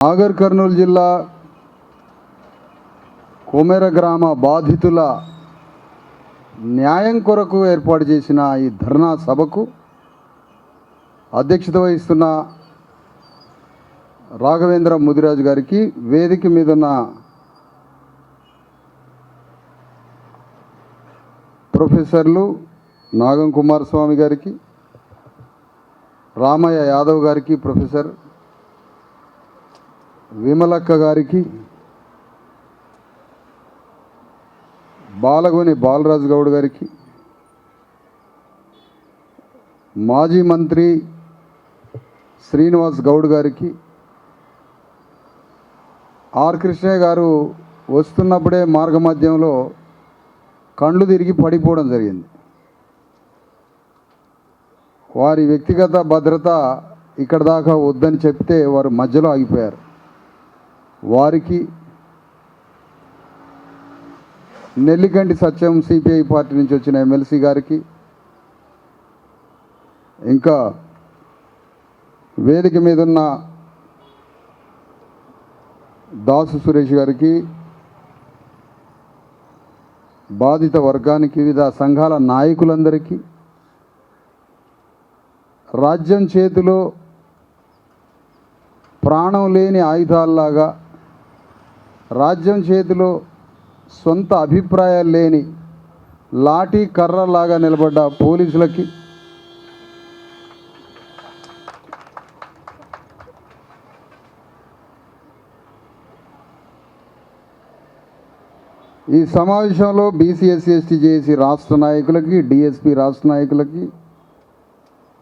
నాగర్ కర్నూలు జిల్లా కొమెర గ్రామ బాధితుల న్యాయం కొరకు ఏర్పాటు చేసిన ఈ ధర్నా సభకు అధ్యక్షత వహిస్తున్న రాఘవేంద్ర ముదిరాజు గారికి, వేదిక మీద ఉన్న ప్రొఫెసర్లు నాగం కుమారస్వామి గారికి, రామయ్య యాదవ్ గారికి, ప్రొఫెసర్ విమలక్క గారికి, బాలగోని బాలరాజు గౌడ్ గారికి, మాజీ మంత్రి శ్రీనివాస్ గౌడ్ గారికి, ఆర్ కృష్ణయ్య గారు వస్తున్నప్పుడే మార్గమధ్యంలో కండ్లు తిరిగి పడిపోవడం జరిగింది. వారి వ్యక్తిగత భద్రత ఇక్కడ దాకా వద్దని చెప్తే వారు మధ్యలో ఆగిపోయారు. వారికి, నెల్లికంటి సత్యం సిపిఐ పార్టీ నుంచి వచ్చిన ఎమ్మెల్సీ గారికి, ఇంకా వేదిక మీద ఉన్న దాసు సురేష్ గారికి, బాధిత వర్గానికి, వివిధ సంఘాల నాయకులందరికీ, రాజ్యం చేతిలో ప్రాణం లేని ఆయుధాల్లాగా, రాజ్యం చేతిలో సొంత అభిప్రాయాలు లేని లాఠీ కర్రలాగా నిలబడ్డ పోలీసులకి, ఈ సమావేశంలో బీసీ ఎస్సీ ఎస్టీ జేఏసీ రాష్ట్ర నాయకులకి, డిఎస్పీ రాష్ట్ర నాయకులకి,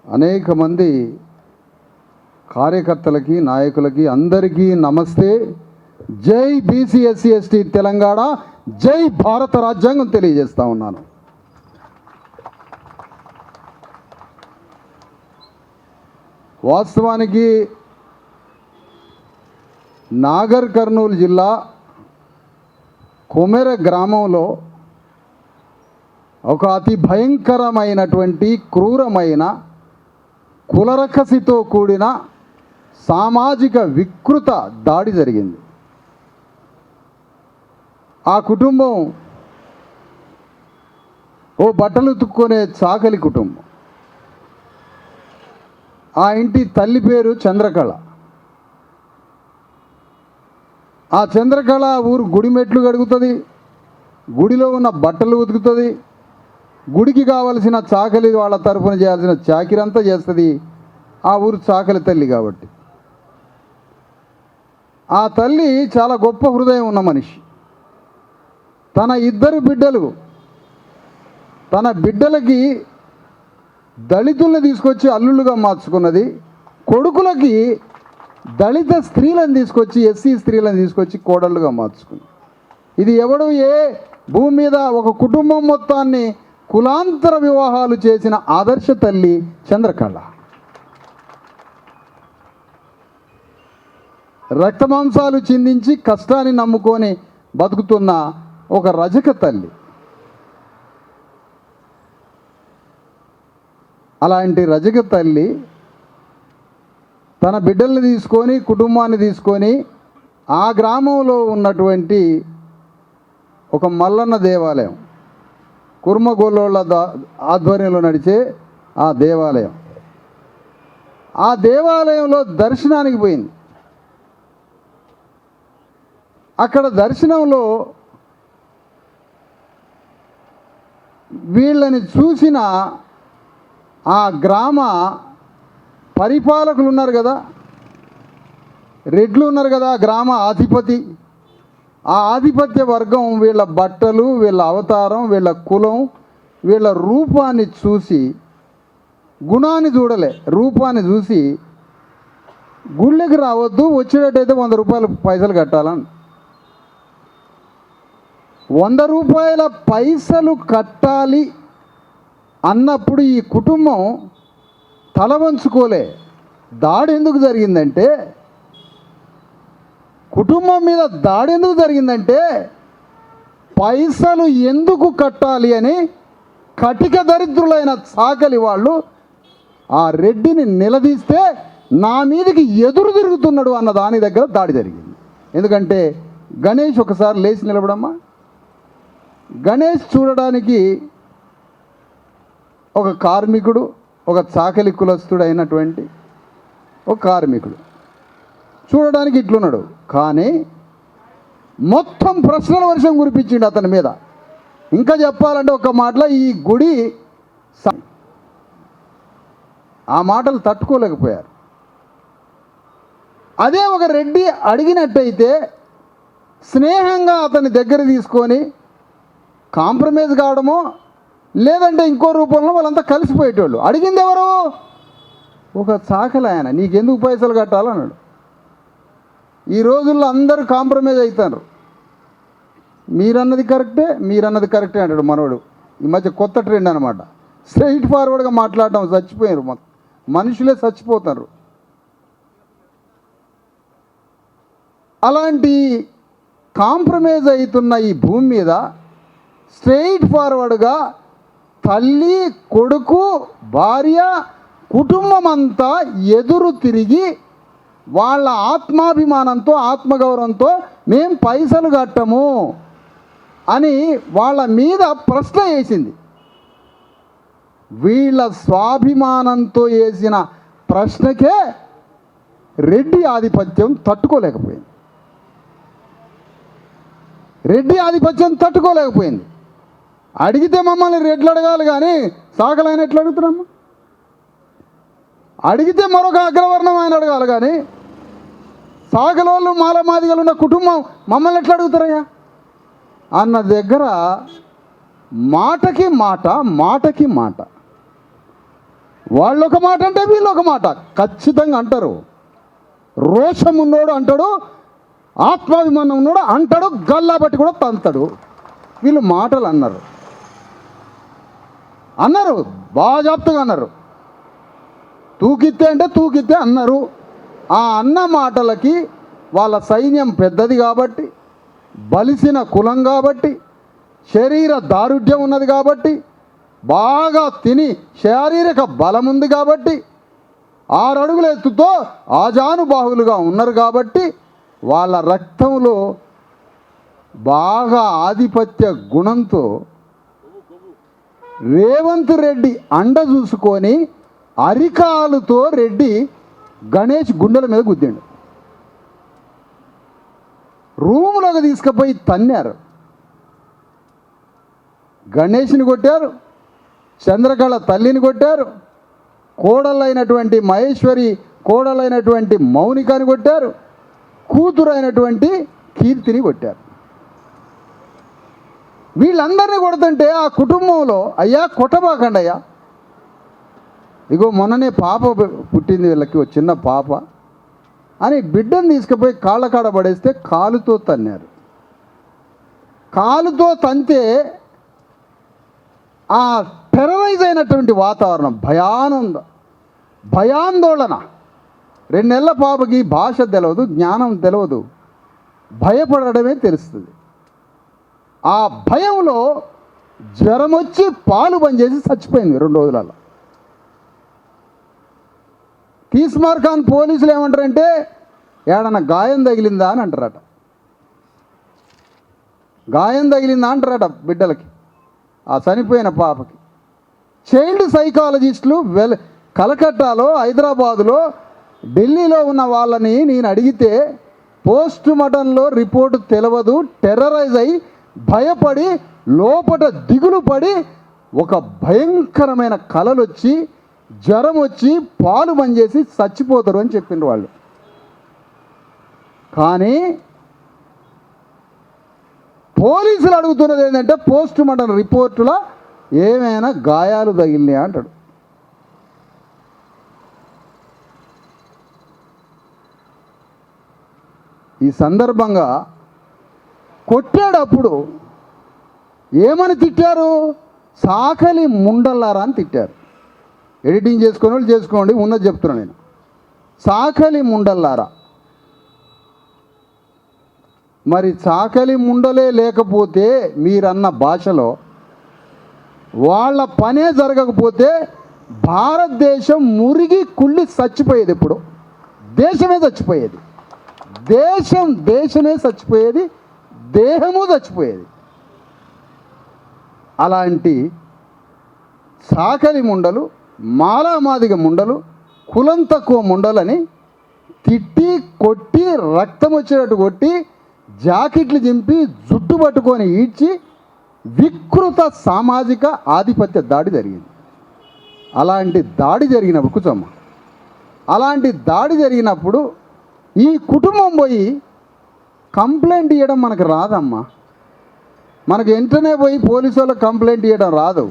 అనేక మంది కార్యకర్తలకి, నాయకులకి అందరికీ నమస్తే. జై బీసీ ఎస్సీ ఎస్టీ తెలంగాణ, జై భారత రాజ్యాంగం తెలియజేస్తా ఉన్నాను. వాస్తవానికి నాగర్ కర్నూలు జిల్లా కొమెర గ్రామంలో ఒక అతి భయంకరమైనటువంటి, క్రూరమైన, కులరకసితో కూడిన సామాజిక వికృత దాడి జరిగింది. ఆ కుటుంబం ఓ బట్టలు ఉతుక్కునే చాకలి కుటుంబం. ఆ ఇంటి తల్లి పేరు చంద్రకళ. ఆ చంద్రకళ ఊరు గుడి మెట్లు కడుగుతుంది, గుడిలో ఉన్న బట్టలు ఉతుకుతుంది, గుడికి కావలసిన చాకలి వాళ్ళ తరఫున చేయాల్సిన చాకిరంతా చేస్తుంది. ఆ ఊరు చాకలి తల్లి కాబట్టి. ఆ తల్లి చాలా గొప్ప హృదయం ఉన్న మనిషి. తన ఇద్దరు బిడ్డలు, తన బిడ్డలకి దళితుల్ని తీసుకొచ్చి అల్లుళ్ళుగా మార్చుకున్నది. కొడుకులకి దళిత స్త్రీలను తీసుకొచ్చి, ఎస్సీ స్త్రీలను తీసుకొచ్చి కోడళ్ళుగా మార్చుకుంది. ఇది ఎవడు ఏ భూమి మీద ఒక కుటుంబం మొత్తాన్ని కులాంతర వివాహాలు చేసిన ఆదర్శ తల్లి చంద్రకళ. రక్తమాంసాలు చిందించి కష్టాన్ని నమ్ముకొని బతుకుతున్న ఒక రజక తల్లి. అలాంటి రజక తల్లి తన బిడ్డల్ని తీసుకొని, కుటుంబాన్ని తీసుకొని ఆ గ్రామంలో ఉన్నటువంటి ఒక మల్లన్న దేవాలయం, కుర్మగోళ్ళ ఆధ్వర్యంలో నడిచే ఆ దేవాలయం, ఆ దేవాలయంలో దర్శనానికి పోయింది. అక్కడ దర్శనంలో వీళ్ళని చూసిన ఆ గ్రామ పరిపాలకులు ఉన్నారు కదా, రెడ్లు ఉన్నారు కదా, గ్రామ ఆధిపతి. ఆ ఆధిపత్య వర్గం వీళ్ళ బట్టలు, వీళ్ళ అవతారం, వీళ్ళ కులం, వీళ్ళ రూపాన్ని చూసి, గుణాన్ని చూడలే, రూపాన్ని చూసి గుళ్ళకి రావద్దు, వచ్చేటట్టయితే 100 రూపాయలు పైసలు కట్టాలని. 100 రూపాయల పైసలు కట్టాలి అన్నప్పుడు ఈ కుటుంబం తల వంచుకోలే. దాడి ఎందుకు జరిగిందంటే, కుటుంబం మీద దాడి ఎందుకు జరిగిందంటే, పైసలు ఎందుకు కట్టాలి అని కటిక దరిద్రులైన చాకలి వాళ్ళు ఆ రెడ్డిని నిలదీస్తే నా మీదకి ఎదురు తిరుగుతున్నాడు అన్న దాని దగ్గర దాడి జరిగింది. ఎందుకంటే గణేష్ ఒకసారి లేచి నిలబడమ్మా. గణేష్ చూడడానికి ఒక కార్మికుడు, ఒక చాకలి కులస్తుడు అయినటువంటి ఒక కార్మికుడు చూడడానికి ఇట్లున్నాడు. కానీ మొత్తం ప్రశ్నల వర్షం కురిపించిండు అతని మీద. ఇంకా చెప్పాలంటే ఒక మాటలో ఈ గుడి ఆ మాటలు తట్టుకోలేకపోయారు. అదే ఒక రెడ్డి అడిగినట్టయితే స్నేహంగా అతని దగ్గర తీసుకొని కాంప్రమైజ్ కావడమో లేదంటే ఇంకో రూపంలో వాళ్ళంతా కలిసిపోయేటోళ్ళు. అడిగింది ఎవరు? ఒక చాకలి ఆయన. నీకెందుకు పైసలు కట్టాలన్నాడు. ఈ రోజుల్లో అందరూ కాంప్రమైజ్ అవుతారు. మీరన్నది కరెక్టే అంటాడు మనోడు. ఈ మధ్య కొత్త ట్రెండ్ అనమాట. స్ట్రైట్ ఫార్వర్డ్గా మాట్లాడటం. చచ్చిపోయారు, మనుషులే చచ్చిపోతారు. అలాంటి కాంప్రమైజ్ అవుతున్న ఈ భూమి మీద స్ట్రైట్ ఫార్వర్డ్గా తల్లి, కొడుకు, భార్య, కుటుంబం అంతా ఎదురు తిరిగి వాళ్ళ ఆత్మాభిమానంతో, ఆత్మగౌరవంతో మేం పైసలు కట్టము అని వాళ్ళ మీద ప్రశ్న వేసింది. వీళ్ళ స్వాభిమానంతో వేసిన ప్రశ్నకే రెడ్డి ఆధిపత్యం తట్టుకోలేకపోయింది. అడిగితే మమ్మల్ని రెడ్లు అడగాలి కానీ సాకలైన ఎట్లా అడుగుతున్నామ్మా? అడిగితే మరొక అగ్రవర్ణం ఆయన అడగాలి కానీ సాగలోళ్ళు మాలమాదిగలు ఉన్న కుటుంబం మమ్మల్ని ఎట్లా అడుగుతారయ్యా అన్న దగ్గర మాటకి మాట వాళ్ళొక మాట అంటే వీళ్ళొక మాట ఖచ్చితంగా అంటారు. రోషం ఉన్నోడు అంటాడు, ఆత్మాభిమానం ఉన్నాడు అంటాడు, గల్లా బట్టి కూడా తంతాడు. వీళ్ళు మాటలు అన్నారు బాజాప్తుగా అన్నారు. తూకిత్తే అంటే తూకిత్తే అన్నారు. ఆ అన్న మాటలకి వాళ్ళ సైన్యం పెద్దది కాబట్టి, బలిసిన కులం కాబట్టి, శరీర దారుఢ్యం ఉన్నది కాబట్టి, బాగా తిని శారీరక బలం ఉంది కాబట్టి, 6 అడుగుల ఎత్తుతో ఆజానుబాహులుగా ఉన్నారు కాబట్టి వాళ్ళ రక్తంలో బాగా ఆధిపత్య గుణంతో రేవంత్ రెడ్డి అండ చూసుకొని అరికాలుతో రెడ్డి గణేష్ గుండెల మీద గుద్దిండు. రూములోకి తీసుకుపోయి తన్నారు. గణేష్ని కొట్టారు, చంద్రకళ తల్లిని కొట్టారు, కోడలైనటువంటి మహేశ్వరి కోడలైనటువంటి మౌనికని కొట్టారు, కూతురు అయినటువంటి కీర్తిని కొట్టారు. వీళ్ళందరినీ కొడుతుంటే ఆ కుటుంబంలో అయ్యా కొట్టబాకండి అయ్యా, ఇగో మొన్ననే పాప పుట్టింది వీళ్ళకి, ఒక చిన్న పాప అని బిడ్డను తీసుకుపోయి కాళ్ళ కాడ పడేస్తే కాలుతో తన్నారు. కాలుతో తంతే ఆ టెర్రరైజ్ అయినటువంటి వాతావరణం, భయాందోళన. 2 నెలల పాపకి భాష తెలియదు, జ్ఞానం తెలియదు, భయపడడమే తెలుస్తుంది. ఆ భయంలో జ్వరం వచ్చి పాలు బంద్ చేసి చచ్చిపోయింది 2 రోజులలో. తీస్మార్ఖాన్ పోలీసులు ఏమంటారంటే ఏడన్నా గాయం తగిలిందా అని అంటారట. బిడ్డలకి, ఆ చనిపోయిన పాపకి. చైల్డ్ సైకాలజిస్టులు కలకట్టాలో, హైదరాబాదులో, ఢిల్లీలో ఉన్న వాళ్ళని నేను అడిగితే పోస్ట్ మార్టంలో రిపోర్టు తెలియదు, టెర్రరైజ్ అయ్యి భయపడి లోపట దిగులు పడి ఒక భయంకరమైన కలలు వచ్చి జ్వరం వచ్చి పాలు బంద్ చేసి చచ్చిపోతారు అని చెప్పిండ్రు వాళ్ళు. కానీ పోలీసులు అడుగుతున్నది ఏంటంటే పోస్ట్ మార్టం రిపోర్టులో ఏమైనా గాయాలు తగిలినాయా అంటాడు. ఈ సందర్భంగా కొట్టాడప్పుడు ఏమని తిట్టారు? సాకలి ముండల్లారా అని తిట్టారు. ఎడిటింగ్ చేసుకునే వాళ్ళు చేసుకోండి, ఉన్నది చెప్తున్నాను నేను. సాకలి ముండల్లారా. మరి చాకలి ముండలే లేకపోతే మీరన్న భాషలో వాళ్ళ పనే జరగకపోతే భారతదేశం మురిగి కుళ్ళి చచ్చిపోయేది. ఇప్పుడు దేశమే చచ్చిపోయేది, దేశమే చచ్చిపోయేది, దేహము చచ్చిపోయేది. అలాంటి సాకలి ముండలు, మాలామాదిగ ముండలు, కులం తక్కువ ముండలని తిట్టి కొట్టి రక్తం వచ్చేటట్టు కొట్టి జాకెట్లు చింపి జుట్టు పట్టుకొని ఈడ్చి వికృత సామాజిక ఆధిపత్య దాడి జరిగింది. అలాంటి దాడి జరిగినప్పుడు కూర్చోమ్మ, అలాంటి దాడి జరిగినప్పుడు ఈ కుటుంబం పోయి కంప్లైంట్ ఇవ్వడం మనకు రాదమ్మా. మనకు వెంటనే పోయి పోలీసు వాళ్ళకి కంప్లైంట్ ఇవ్వడం రాదు.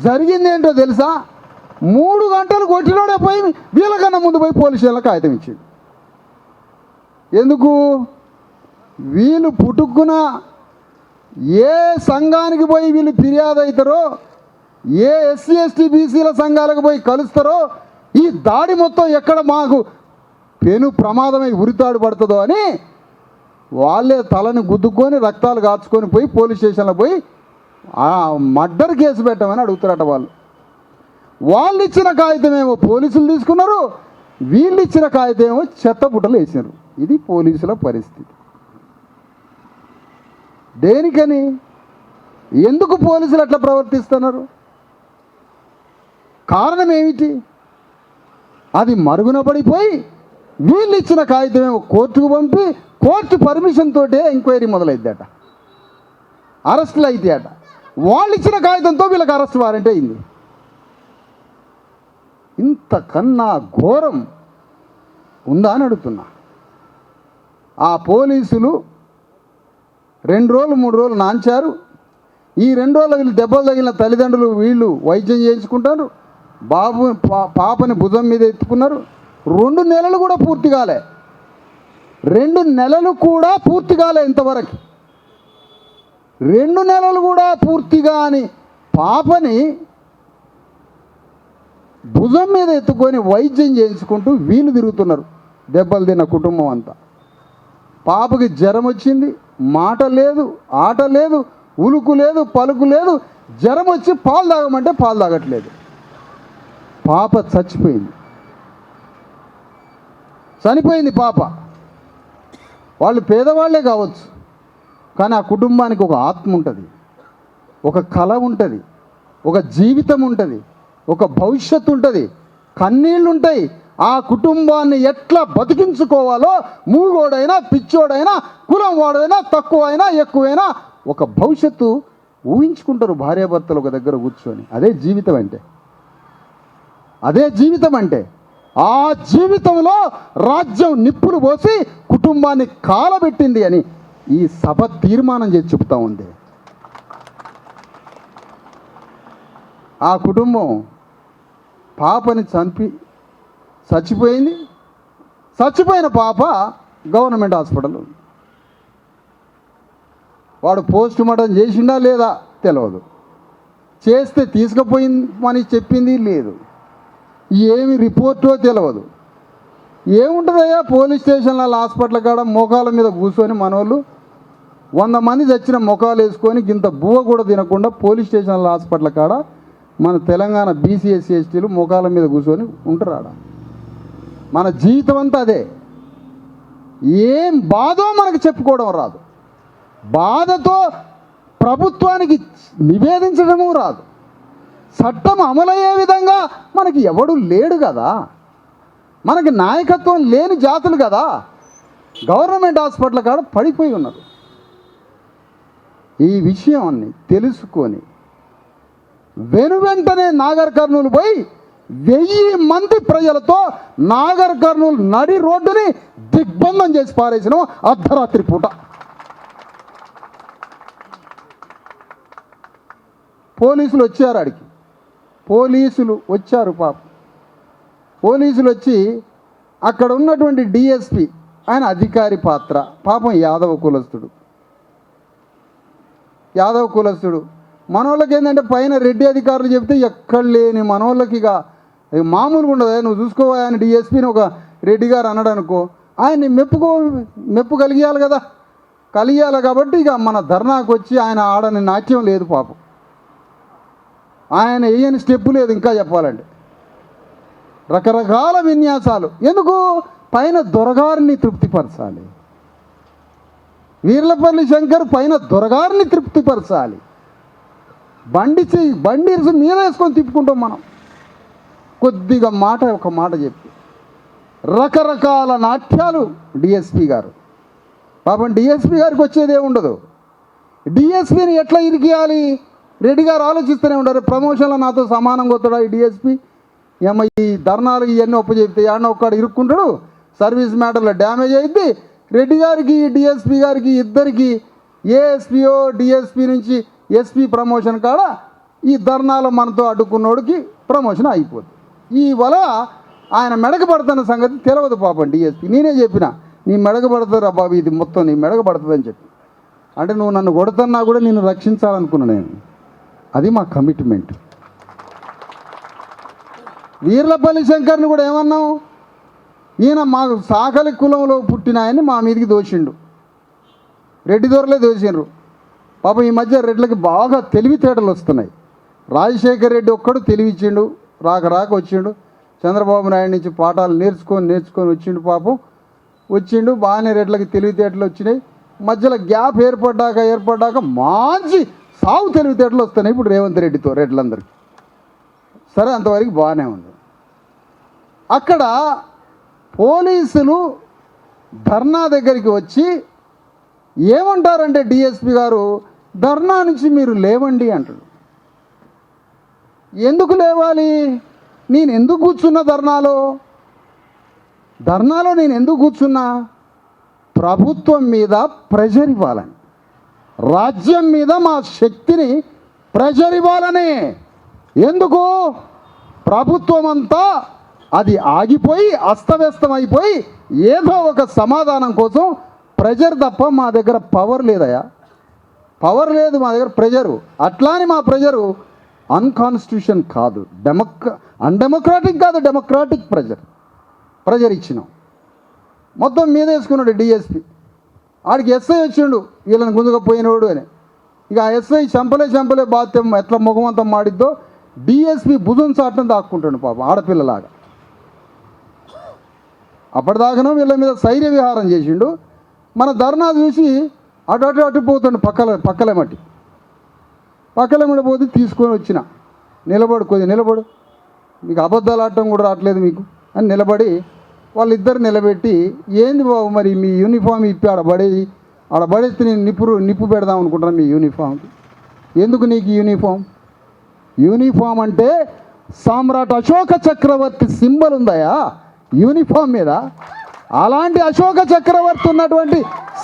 జరిగింది ఏంటో తెలుసా? 3 గంటలు కొట్టినోడే పోయి వీళ్ళకన్నా ముందు పోయి పోలీసు వాళ్ళకి కాగితం ఇచ్చింది. ఎందుకు? వీళ్ళు పుట్టుకున్న ఏ సంఘానికి పోయి వీళ్ళు ఫిర్యాదు అవుతారో, ఏ ఎస్సీ ఎస్టీ బీసీల సంఘాలకు పోయి కలుస్తారో, ఈ దాడి మొత్తం ఎక్కడ మాకు పెను ప్రమాదమై ఉరితాడు పడుతుందో అని వాళ్ళే తలని గుద్దుకొని రక్తాలు కాచుకొని పోయి పోలీస్ స్టేషన్లో పోయి మర్డర్ కేసు పెట్టమని అడుగుతారట. వాళ్ళు ఇచ్చిన కాగితమేమో పోలీసులు తీసుకున్నారు, వీళ్ళు ఇచ్చిన కాగితమేమో చెత్తబుట్టలు వేసినారు. ఇది పోలీసుల పరిస్థితి. దేనికని? ఎందుకు పోలీసులు అట్లా ప్రవర్తిస్తున్నారు? కారణం ఏమిటి? అది మరుగున పడిపోయి వీళ్ళు ఇచ్చిన కాగితమేమో కోర్టుకు పంపి కోర్టు పర్మిషన్ తోటే ఎంక్వైరీ మొదలైద్దట, అరెస్టులు అవుతాయట. వాళ్ళు ఇచ్చిన కాగితంతో వీళ్ళకి అరెస్ట్ వారెంట్ అయింది. ఇంతకన్నా ఘోరం ఉందా అని అడుగుతున్నా. ఆ పోలీసులు 2 రోజులు 3 రోజులు నాంచారు. ఈ 2 రోజులు వీళ్ళు దెబ్బలు తగిలిన తల్లిదండ్రులు వీళ్ళు వైద్యం చేయించుకుంటారు. పాపని భుజం మీద ఎత్తుకున్నారు. 2 నెలలు కూడా పూర్తి కాలే, 2 నెలలు కూడా పూర్తి కాలే ఇంతవరకు. 2 నెలలు కూడా పూర్తిగా అని పాపని భుజం మీద ఎత్తుకొని వైద్యం చేయించుకుంటూ వీళ్ళు తిరుగుతున్నారు. దెబ్బలు తిన్న కుటుంబం అంతా. పాపకి జ్వరం వచ్చింది, మాట లేదు, ఆట లేదు, ఉలుకు లేదు, పలుకు లేదు. జ్వరం వచ్చి పాలు తాగమంటే పాలు తాగట్లేదు. పాప చనిపోయింది పాప. వాళ్ళు పేదవాళ్లే కావచ్చు, కానీ ఆ కుటుంబానికి ఒక ఆత్మ ఉంటుంది, ఒక కళ ఉంటుంది, ఒక జీవితం ఉంటుంది, ఒక భవిష్యత్తు ఉంటుంది, కన్నీళ్ళు ఉంటాయి. ఆ కుటుంబాన్ని ఎట్లా బతికించుకోవాలో మూగోడైనా పిచ్చోడైనా కులం వాడైనా తక్కువైనా ఎక్కువైనా ఒక భవిష్యత్తు ఊహించుకుంటారు భార్యాభర్తలు ఒక దగ్గర కూర్చొని. అదే జీవితం అంటే, అదే జీవితం అంటే. ఆ జీవితంలో రాజ్యం నిప్పులు పోసి కుటుంబాన్ని కాలబెట్టింది అని ఈ సభ తీర్మానం చేసి చెబుతూ ఉంది. ఆ కుటుంబం పాపని చచ్చిపోయింది. చచ్చిపోయిన పాప గవర్నమెంట్ హాస్పిటల్. వాడు పోస్ట్ మార్టం చేసిండా లేదా తెలియదు, చేస్తే తీసుకుపోయిందని చెప్పింది లేదు, ఏమి రిపోర్టో తెలియదు. ఏముంటుందయ్యా పోలీస్ స్టేషన్ల హాస్పిటల్ కాడ మోకాల మీద కూర్చొని మనోళ్ళు 100 మంది చచ్చిన మొఖాలు వేసుకొని ఇంత బువ్వ కూడా తినకుండా పోలీస్ స్టేషన్ల హాస్పిటల్ కాడ మన తెలంగాణ బీసీ ఎస్సీ ఎస్టీలు మోకాల మీద కూర్చొని ఉంటారు ఆడ. మన జీవితం అంతా అదే. ఏం బాధో మనకు చెప్పుకోవడం రాదు, బాధతో ప్రభుత్వానికి నివేదించడము రాదు. చట్టం అమలయ్యే విధంగా మనకి ఎవడు లేడు కదా, మనకి నాయకత్వం లేని జాతులు కదా గవర్నమెంట్ హాస్పిటల్ కాడ పడిపోయి ఉన్నారు. ఈ విషయాన్ని తెలుసుకొని వెనువెంటనే నాగర్ కర్నూలు పోయి 1000 మంది ప్రజలతో నాగర్ కర్నూలు నడి రోడ్డుని దిగ్బంధం చేసి పారేసినాం అర్ధరాత్రి పూట. పోలీసులు వచ్చారు ఆడికి, పోలీసులు వచ్చారు. పోలీసులు వచ్చి అక్కడ ఉన్నటువంటి డిఎస్పి ఆయన అధికారి పాత్ర, పాపం యాదవ కులస్తుడు. మనోళ్ళకి ఏంటంటే పైన రెడ్డి అధికారులు చెప్తే ఎక్కడ లేని మనోళ్ళకి ఇక మామూలుగా ఉండదు. నువ్వు చూసుకోవా ఆయన డిఎస్పీని ఒక రెడ్డి గారు అన్నాడు అనుకో, ఆయన్ని మెప్పు కలిగియాలి కదా, కలిగాలి. కాబట్టి ఇక మన ధర్నాకు వచ్చి ఆయన ఆడని నాట్యం లేదు పాపం, ఆయన వేయని స్టెప్పు లేదు. ఇంకా చెప్పాలంటే రకరకాల విన్యాసాలు. ఎందుకు? పైన దొరగారిని తృప్తిపరచాలి. వీర్లపల్లి శంకర్ పైన దొరగారిని తృప్తిపరచాలి. బండి మీద వేసుకొని తిప్పుకుంటాం మనం. కొద్దిగా ఒక మాట చెప్పి రకరకాల నాట్యాలు డిఎస్పి గారు. పాపం డిఎస్పి గారికి వచ్చేదే ఉండదు. డిఎస్పిని ఎట్లా ఇరికియాలి రెడ్డి గారు ఆలోచిస్తూనే ఉండరు. ప్రమోషన్లో నాతో సమానంగా వస్తాడు ఈ డిఎస్పి. ఏమో ఈ ధర్నాలు ఇవన్నీ ఒప్పచెప్తే ఏమన్నా ఒక్కడు ఇరుక్కుంటాడు, సర్వీస్ మ్యాటర్లో డ్యామేజ్ అయింది. రెడ్డి గారికి డిఎస్పి గారికి ఇద్దరికి ఏఎస్పిఓ డిఎస్పి నుంచి ఎస్పి ప్రమోషన్ కాడ ఈ ధర్నాలు మనతో అడ్డుకున్నోడికి ప్రమోషన్ అయిపోతుంది. ఈ వల ఆయన మెడకు పడుతున్న సంగతి తెలియదు పాపం డిఎస్పి. నేనే చెప్పిన, నీ మెడకు పడుతుందిరా బాబు, ఇది మొత్తం నీ మెడకు పడుతుందని చెప్పి. అంటే నువ్వు నన్ను కొడుతున్నా కూడా నేను రక్షించాలనుకున్నా నేను. అది మా కమిట్మెంట్. వీర్లపల్లి శంకర్ని కూడా ఏమన్నాం, ఈయన మాకు సాకలి కులంలో పుట్టిన ఆయన్ని మా మీదకి దోషిండు. రెడ్డి దొరలే దోషిండ్రు. పాపం ఈ మధ్య రెడ్లకి బాగా తెలివితేటలు వస్తున్నాయి. రాజశేఖర్ రెడ్డి ఒక్కడు తెలివిచ్చిండు, రాక వచ్చిండు. చంద్రబాబు నాయుడు నుంచి పాఠాలు నేర్చుకొని వచ్చిండు. పాపం వచ్చిండు, బాగానే రెడ్లకి తెలివితేటలు వచ్చినాయి. మధ్యలో గ్యాప్ ఏర్పడ్డాక మంచి సాగు తెలివితేటలు వస్తున్నాయి ఇప్పుడు రేవంత్ రెడ్డితో రెడ్లందరికీ. సరే, అంతవరకు బాగానే ఉంది. అక్కడ పోలీసులు ధర్నా దగ్గరికి వచ్చి ఏమంటారంటే డిఎస్పి గారు, ధర్నా నుంచి మీరు లేవండి అంటాడు. ఎందుకు లేవాలి? నేను ఎందుకు కూర్చున్నా ధర్నాలో నేను ఎందుకు కూర్చున్నా? ప్రభుత్వం మీద ప్రెషర్ ఇవ్వాలని, రాజ్యం మీద మా శక్తిని ప్రెషర్ ఇవ్వాలని. ఎందుకు? ప్రభుత్వం అంతా అది ఆగిపోయి అస్తవ్యస్తమైపోయి ఏదో ఒక సమాధానం కోసం ప్రెజర్ తప్ప మా దగ్గర పవర్ లేదయా. పవర్ లేదు మా దగ్గర, ప్రెజరు. అట్లాని మా ప్రెజరు అన్కాన్స్టిట్యూషన్ కాదు, అన్డెమోక్రాటిక్ కాదు, డెమోక్రాటిక్ ప్రెజర్ ఇచ్చినాం. మొత్తం మీద వేసుకున్నాడు డిఎస్పి. ఆడికి ఎస్ఐ వచ్చిండు, వీళ్ళని గుంజుకపోయినోడు అని. ఇక ఆ ఎస్ఐ చంపలే బాధ్యం ఎట్లా ముఖమంతా మాడిద్దో డిఎస్పి భుజం చాటం దాక్కుంటాడు పాపం ఆడపిల్లలాగా. అప్పటిదాకానో వీళ్ళ మీద శైర్య విహారం చేసిండు. మన ధర్నా చూసి అటు పోతుండు, పక్కలేమటి పోతే తీసుకొని వచ్చిన. నిలబడు, మీకు అబద్ధాలు ఆడటం కూడా రావట్లేదు మీకు అని నిలబడి వాళ్ళిద్దరు నిలబెట్టి, ఏంది బాబు మరి మీ యూనిఫామ్ ఇప్పి ఆడబడేస్తే నేను నిప్పు పెడదాం అనుకుంటున్నాను మీ యూనిఫామ్కి. ఎందుకు నీకు యూనిఫామ్ అంటే సామ్రాట్ అశోక చక్రవర్తి సింబల్ ఉందయా యూనిఫామ్ మీద. అలాంటి అశోక చక్రవర్తి ఉన్నటువంటి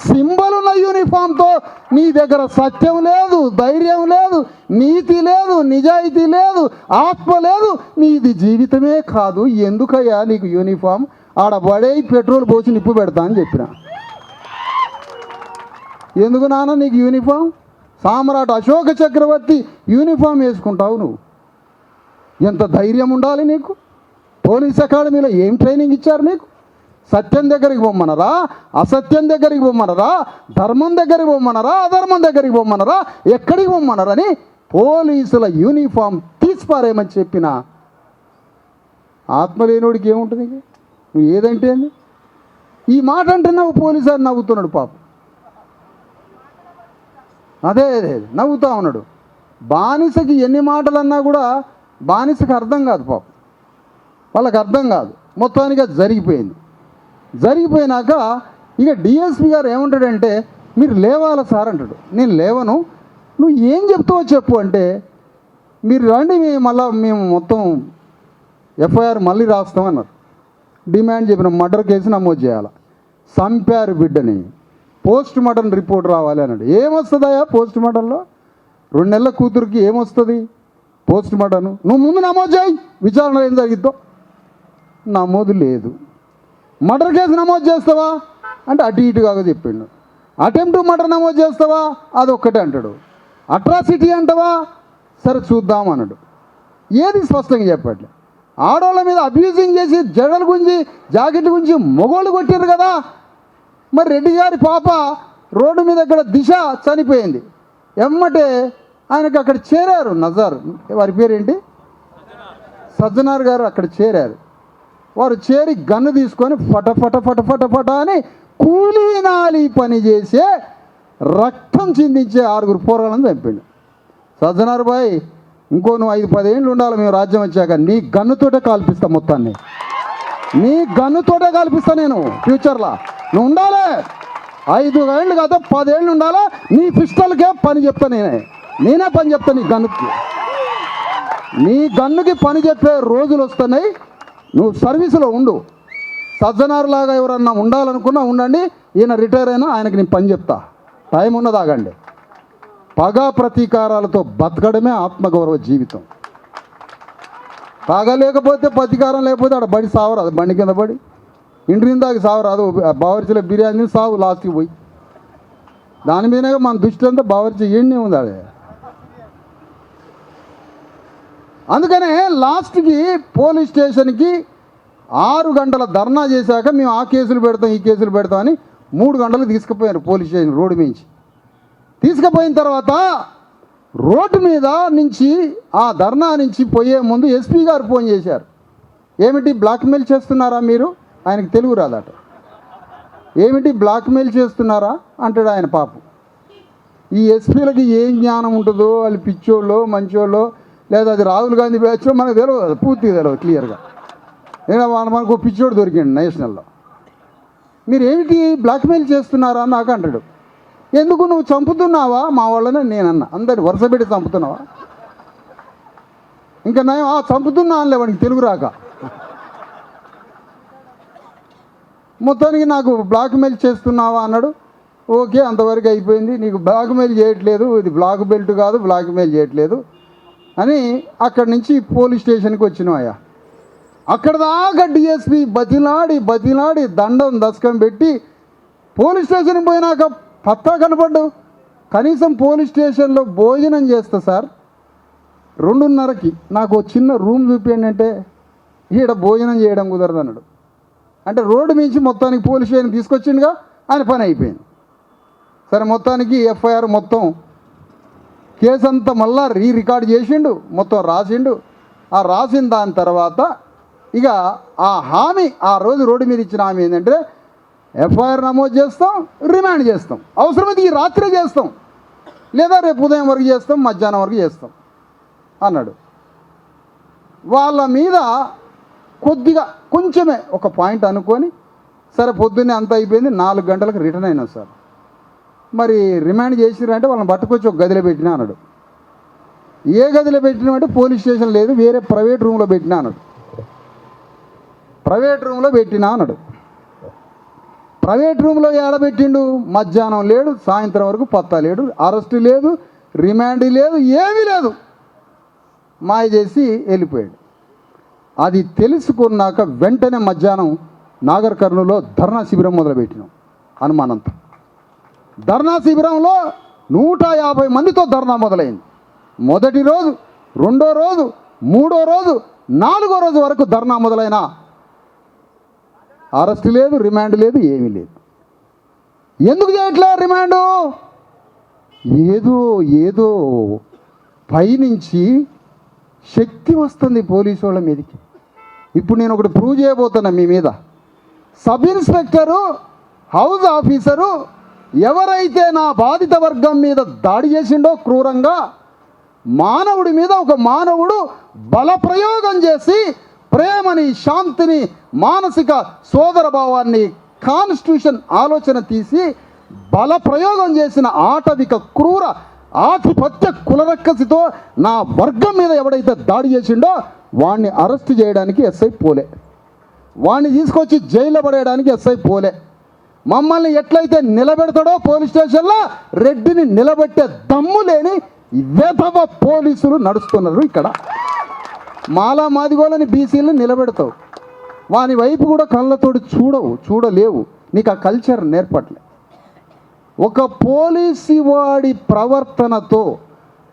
సింబల్ ఉన్న యూనిఫామ్తో నీ దగ్గర సత్యం లేదు, ధైర్యం లేదు, నీతి లేదు, నిజాయితీ లేదు, ఆత్మ లేదు, నీది జీవితమే కాదు. ఎందుకయ్యా నీకు యూనిఫామ్? ఆడబడే పెట్రోల్ పోసి నిప్పు పెడతా అని చెప్పిన. ఎందుకు నాన్న నీకు యూనిఫామ్? సామ్రాట్ అశోక చక్రవర్తి యూనిఫామ్ వేసుకుంటావు నువ్వు. ఎంత ధైర్యం ఉండాలి నీకు? పోలీస్ అకాడమీలో ఏం ట్రైనింగ్ ఇచ్చారు నీకు? సత్యం దగ్గరికి పొమ్మనరా, అసత్యం దగ్గరికి పొమ్మనరా, ధర్మం దగ్గరికి పొమ్మనరా, అధర్మం దగ్గరికి పొమ్మనరా, ఎక్కడికి పొమ్మనరని పోలీసుల యూనిఫామ్ తీసిపారేయమని చెప్పిన. ఆత్మలేనుడికి ఏముంటుంది? నువ్వు ఏదంటే అని ఈ మాట అంటే నవ్వు పోలీసు అని నవ్వుతున్నాడు పాపం. అదే నవ్వుతా ఉన్నాడు. బానిసకి ఎన్ని మాటలు అన్నా కూడా బానిసకి అర్థం కాదు పాపం, వాళ్ళకి అర్థం కాదు. మొత్తానికి అది జరిగిపోయినాక ఇక డిఎస్పి గారు ఏమంటాడంటే, మీరు లేవాలా సార్ అంటాడు. నేను లేవను, నువ్వు ఏం చెప్తావో చెప్పు అంటే, మీరు రండి మేము మొత్తం ఎఫ్ఐఆర్ మళ్ళీ రాస్తామన్నారు. డిమాండ్ చెప్పిన మర్డర్ కేసు నమోదు చేయాలి, చంపారు బిడ్డని, పోస్ట్ మార్టం రిపోర్ట్ రావాలి అన్నాడు. ఏమొస్తుందయా పోస్ట్ మార్టంలో? 2 నెలల కూతురికి ఏమొస్తుంది పోస్ట్ మార్టం? నువ్వు ముందు నమోదు చేయి, విచారణ ఏం జరిగిద్దో. నమోదు లేదు. మర్డర్ కేసు నమోదు చేస్తావా అంటే అటు ఇటుగా చెప్పిండు. అటెంప్ట్ మర్డర్ నమోదు చేస్తావా? అదొక్కటే అంటాడు. అట్రాసిటీ అంటావా? సరే చూద్దాం అన్నాడు. ఏది స్పష్టంగా చెప్పట్లే. ఆడవాళ్ళ మీద అబ్యూజింగ్ చేసి జడల గురించి జాకెట్ల గురించి మొగోళ్ళు కొట్టారు కదా. మరి రెడ్డి గారి పాప రోడ్డు మీద ఇక్కడ దిశ చనిపోయింది. ఎమ్మటే ఆయనకు అక్కడ చేరారు నజార్, వారి పేరేంటి, సజ్జనార్ గారు అక్కడ చేరారు. వారు చేరి గన్ను తీసుకొని ఫట ఫట ఫట ఫట ఫట అని కూలీనాలి పని చేసే రక్తం చిందించే 6 పోరాలను చంపిండు. సజ్జనార్ భాయ్, ఇంకో నువ్వు 5-10 ఏళ్ళు ఉండాలి మేము రాజ్యం వచ్చాక. నీ గన్నుతోటే కాల్పిస్తా, మొత్తాన్ని నీ గన్నుతోటే కాల్పిస్తా నేను ఫ్యూచర్లో. నువ్వు ఉండాలి 5 ఏళ్ళు కాదు 10 ఏళ్ళు ఉండాలా. నీ పిస్టల్కే పని చెప్తా, నేనే పని చెప్తా. నీ గన్నుకి పని చెప్పే రోజులు వస్తున్నాయి. నువ్వు సర్వీసులో ఉండు. సజ్జనారులాగా ఎవరన్నా ఉండాలనుకున్నా ఉండండి. ఈయన రిటైర్ అయినా ఆయనకి నేను పని చెప్తా. టైం ఉన్నదాగండి. పగా ప్రతీకారాలతో బతకడమే ఆత్మగౌరవ జీవితం. తాగలేకపోతే ప్రతీకారం లేకపోతే ఆడ బడి సావరాదు. బండి కింద పడి ఇంటిందాకి సావరాదు. బావర్చీలో బిర్యానీ సావు లాస్ట్కి పోయి. దాని మీదనే మన దృష్టి అంతా బావర్చీ ఏండి ఉంది అదే. అందుకనే లాస్ట్కి పోలీస్ స్టేషన్కి 6 గంటల ధర్నా చేశాక మేము ఆ కేసులు పెడతాం ఈ కేసులు పెడతాం అని 3 గంటలకు తీసుకుపోయారు పోలీస్ స్టేషన్ రోడ్డు మించి. తీసుకుపోయిన తర్వాత రోడ్డు మీద నుంచి ఆ ధర్నా నుంచి పోయే ముందు ఎస్పీ గారు ఫోన్ చేశారు. ఏమిటి బ్లాక్మెయిల్ చేస్తున్నారా మీరు? ఆయనకు తెలుగు రాదట. ఏమిటి బ్లాక్మెయిల్ చేస్తున్నారా అంటాడు ఆయన. పాపం ఈ ఎస్పీలకి ఏం జ్ఞానం ఉంటుందో, వాళ్ళు పిచ్చోళ్ళో మంచోళ్ళో లేదా అది రాహుల్ గాంధీ బ్యాచో మనకు తెలియదు, పూర్తిగా తెలియదు క్లియర్గా. నేను మనకు పిచ్చోడు దొరికిండు నేషనల్లో. మీరు ఏమిటి బ్లాక్మెయిల్ చేస్తున్నారా అని నాకు అంటాడు. ఎందుకు నువ్వు చంపుతున్నావా మా వాళ్ళని నేనన్నా. అందరిని వరుస పెట్టి చంపుతున్నావా? ఇంకా నేను చంపుతున్నా అనలే వాడికి తెలుగు రాక. మొత్తానికి నాకు బ్లాక్మెయిల్ చేస్తున్నావా అన్నాడు. ఓకే, అంతవరకు అయిపోయింది. నీకు బ్లాక్మెయిల్ చేయట్లేదు, ఇది బ్లాక్ బెల్ట్ కాదు, బ్లాక్మెయిల్ చేయట్లేదు అని అక్కడి నుంచి పోలీస్ స్టేషన్కి వచ్చినావయ్యా. అక్కడ దాకా డిఎస్పీ బతిలాడి దండం దశకం పెట్టి పోలీస్ స్టేషన్కి పోయినాక పత్తా కనపడ్డు. కనీసం పోలీస్ స్టేషన్లో భోజనం చేస్తా సార్ 2:30కి నాకు చిన్న రూమ్ చూపించండి అంటే ఈడ భోజనం చేయడం కుదరదు అన్నాడు. అంటే రోడ్డు మించి మొత్తానికి పోలీస్ స్టేషన్ తీసుకొచ్చిండుగా, ఆయన పని అయిపోయింది. సరే, మొత్తానికి ఎఫ్ఐఆర్ మొత్తం కేసు అంతా మళ్ళా రికార్డ్ చేసిండు, మొత్తం రాసిండు. ఆ రాసిన దాని తర్వాత ఇక ఆ హామీ, ఆ రోజు రోడ్డు మీద ఇచ్చిన హామీ ఏంటంటే ఎఫ్ఐఆర్ నమోదు చేస్తాం, రిమాండ్ చేస్తాం, అవసరమైతే ఈ రాత్రే చేస్తాం, లేదా రేపు ఉదయం వరకు చేస్తాం, మధ్యాహ్నం వరకు చేస్తాం అన్నాడు. వాళ్ళ మీద కొద్దిగా కొంచెమే ఒక పాయింట్ అనుకొని సరే పొద్దున్నే అంత అయిపోయింది. 4 గంటలకు రిటర్న్ అయినా సార్. మరి రిమాండ్ చేసిరంటే వాళ్ళని పట్టుకొచ్చి ఒక గదిలో పెట్టినా అన్నాడు. ఏ గదిలో పెట్టినామంటే పోలీస్ స్టేషన్ లేదు, వేరే ప్రైవేట్ రూమ్లో పెట్టినా అన్నాడు. ప్రైవేట్ రూమ్లో పెట్టినా అన్నాడు. ప్రైవేట్ రూమ్లో ఏడబెట్టిండు. మధ్యాహ్నం లేడు, సాయంత్రం వరకు పత్తా లేడు, అరెస్టు లేదు, రిమాండ్ లేదు, ఏమీ లేదు. మాయ చేసి వెళ్ళిపోయాడు. అది తెలుసుకున్నాక వెంటనే మధ్యాహ్నం నాగర్ కర్నూలులో ధర్నా శిబిరం మొదలుపెట్టినాం. అనుమానంతో ధర్నా శిబిరంలో 150 మందితో ధర్నా మొదలైంది. మొదటి రోజు, 2వ రోజు, 3వ రోజు, 4వ రోజు వరకు ధర్నా మొదలైన అరెస్ట్ లేదు, రిమాండ్ లేదు, ఏమీ లేదు. ఎందుకు చేయట్లే రిమాండు? ఏదో పైనుంచి శక్తి వస్తుంది పోలీసు వాళ్ళ మీదకి. ఇప్పుడు నేను ఒకటి ప్రూవ్ చేయబోతున్నా మీ మీద. సబ్ ఇన్స్పెక్టరు, హౌస్ ఆఫీసరు ఎవరైతే నా బాధిత వర్గం మీద దాడి చేసిండో క్రూరంగా, మానవుడి మీద ఒక మానవుడు బలప్రయోగం చేసి ప్రేమని, శాంతిని, మానసిక సోదర భావాన్ని, కాన్స్టిట్యూషన్ ఆలోచన తీసి బలప్రయోగం చేసిన ఆటవిక క్రూర ఆధిపత్య కులరక్కసితో నా వర్గం మీద ఎవడైతే దాడి చేసిండో వాడిని అరెస్ట్ చేయడానికి ఎస్ఐ పోలే, వాడిని తీసుకొచ్చి జైల్లో పడేయడానికి ఎస్ఐ పోలే. మమ్మల్ని ఎట్లయితే నిలబెడతాడో పోలీస్ స్టేషన్లో రెడ్డిని నిలబెట్టే దమ్ము లేని వెధవ పోలీసులు నడుస్తున్నారు ఇక్కడ. మాలా మాదిగోళ్ళని బీసీలను నిలబెడతావు, వాని వైపు కూడా కళ్ళతోటి చూడలేవు. నీకు ఆ కల్చర్ నేర్పట్లే. ఒక పోలీసు వాడి ప్రవర్తనతో,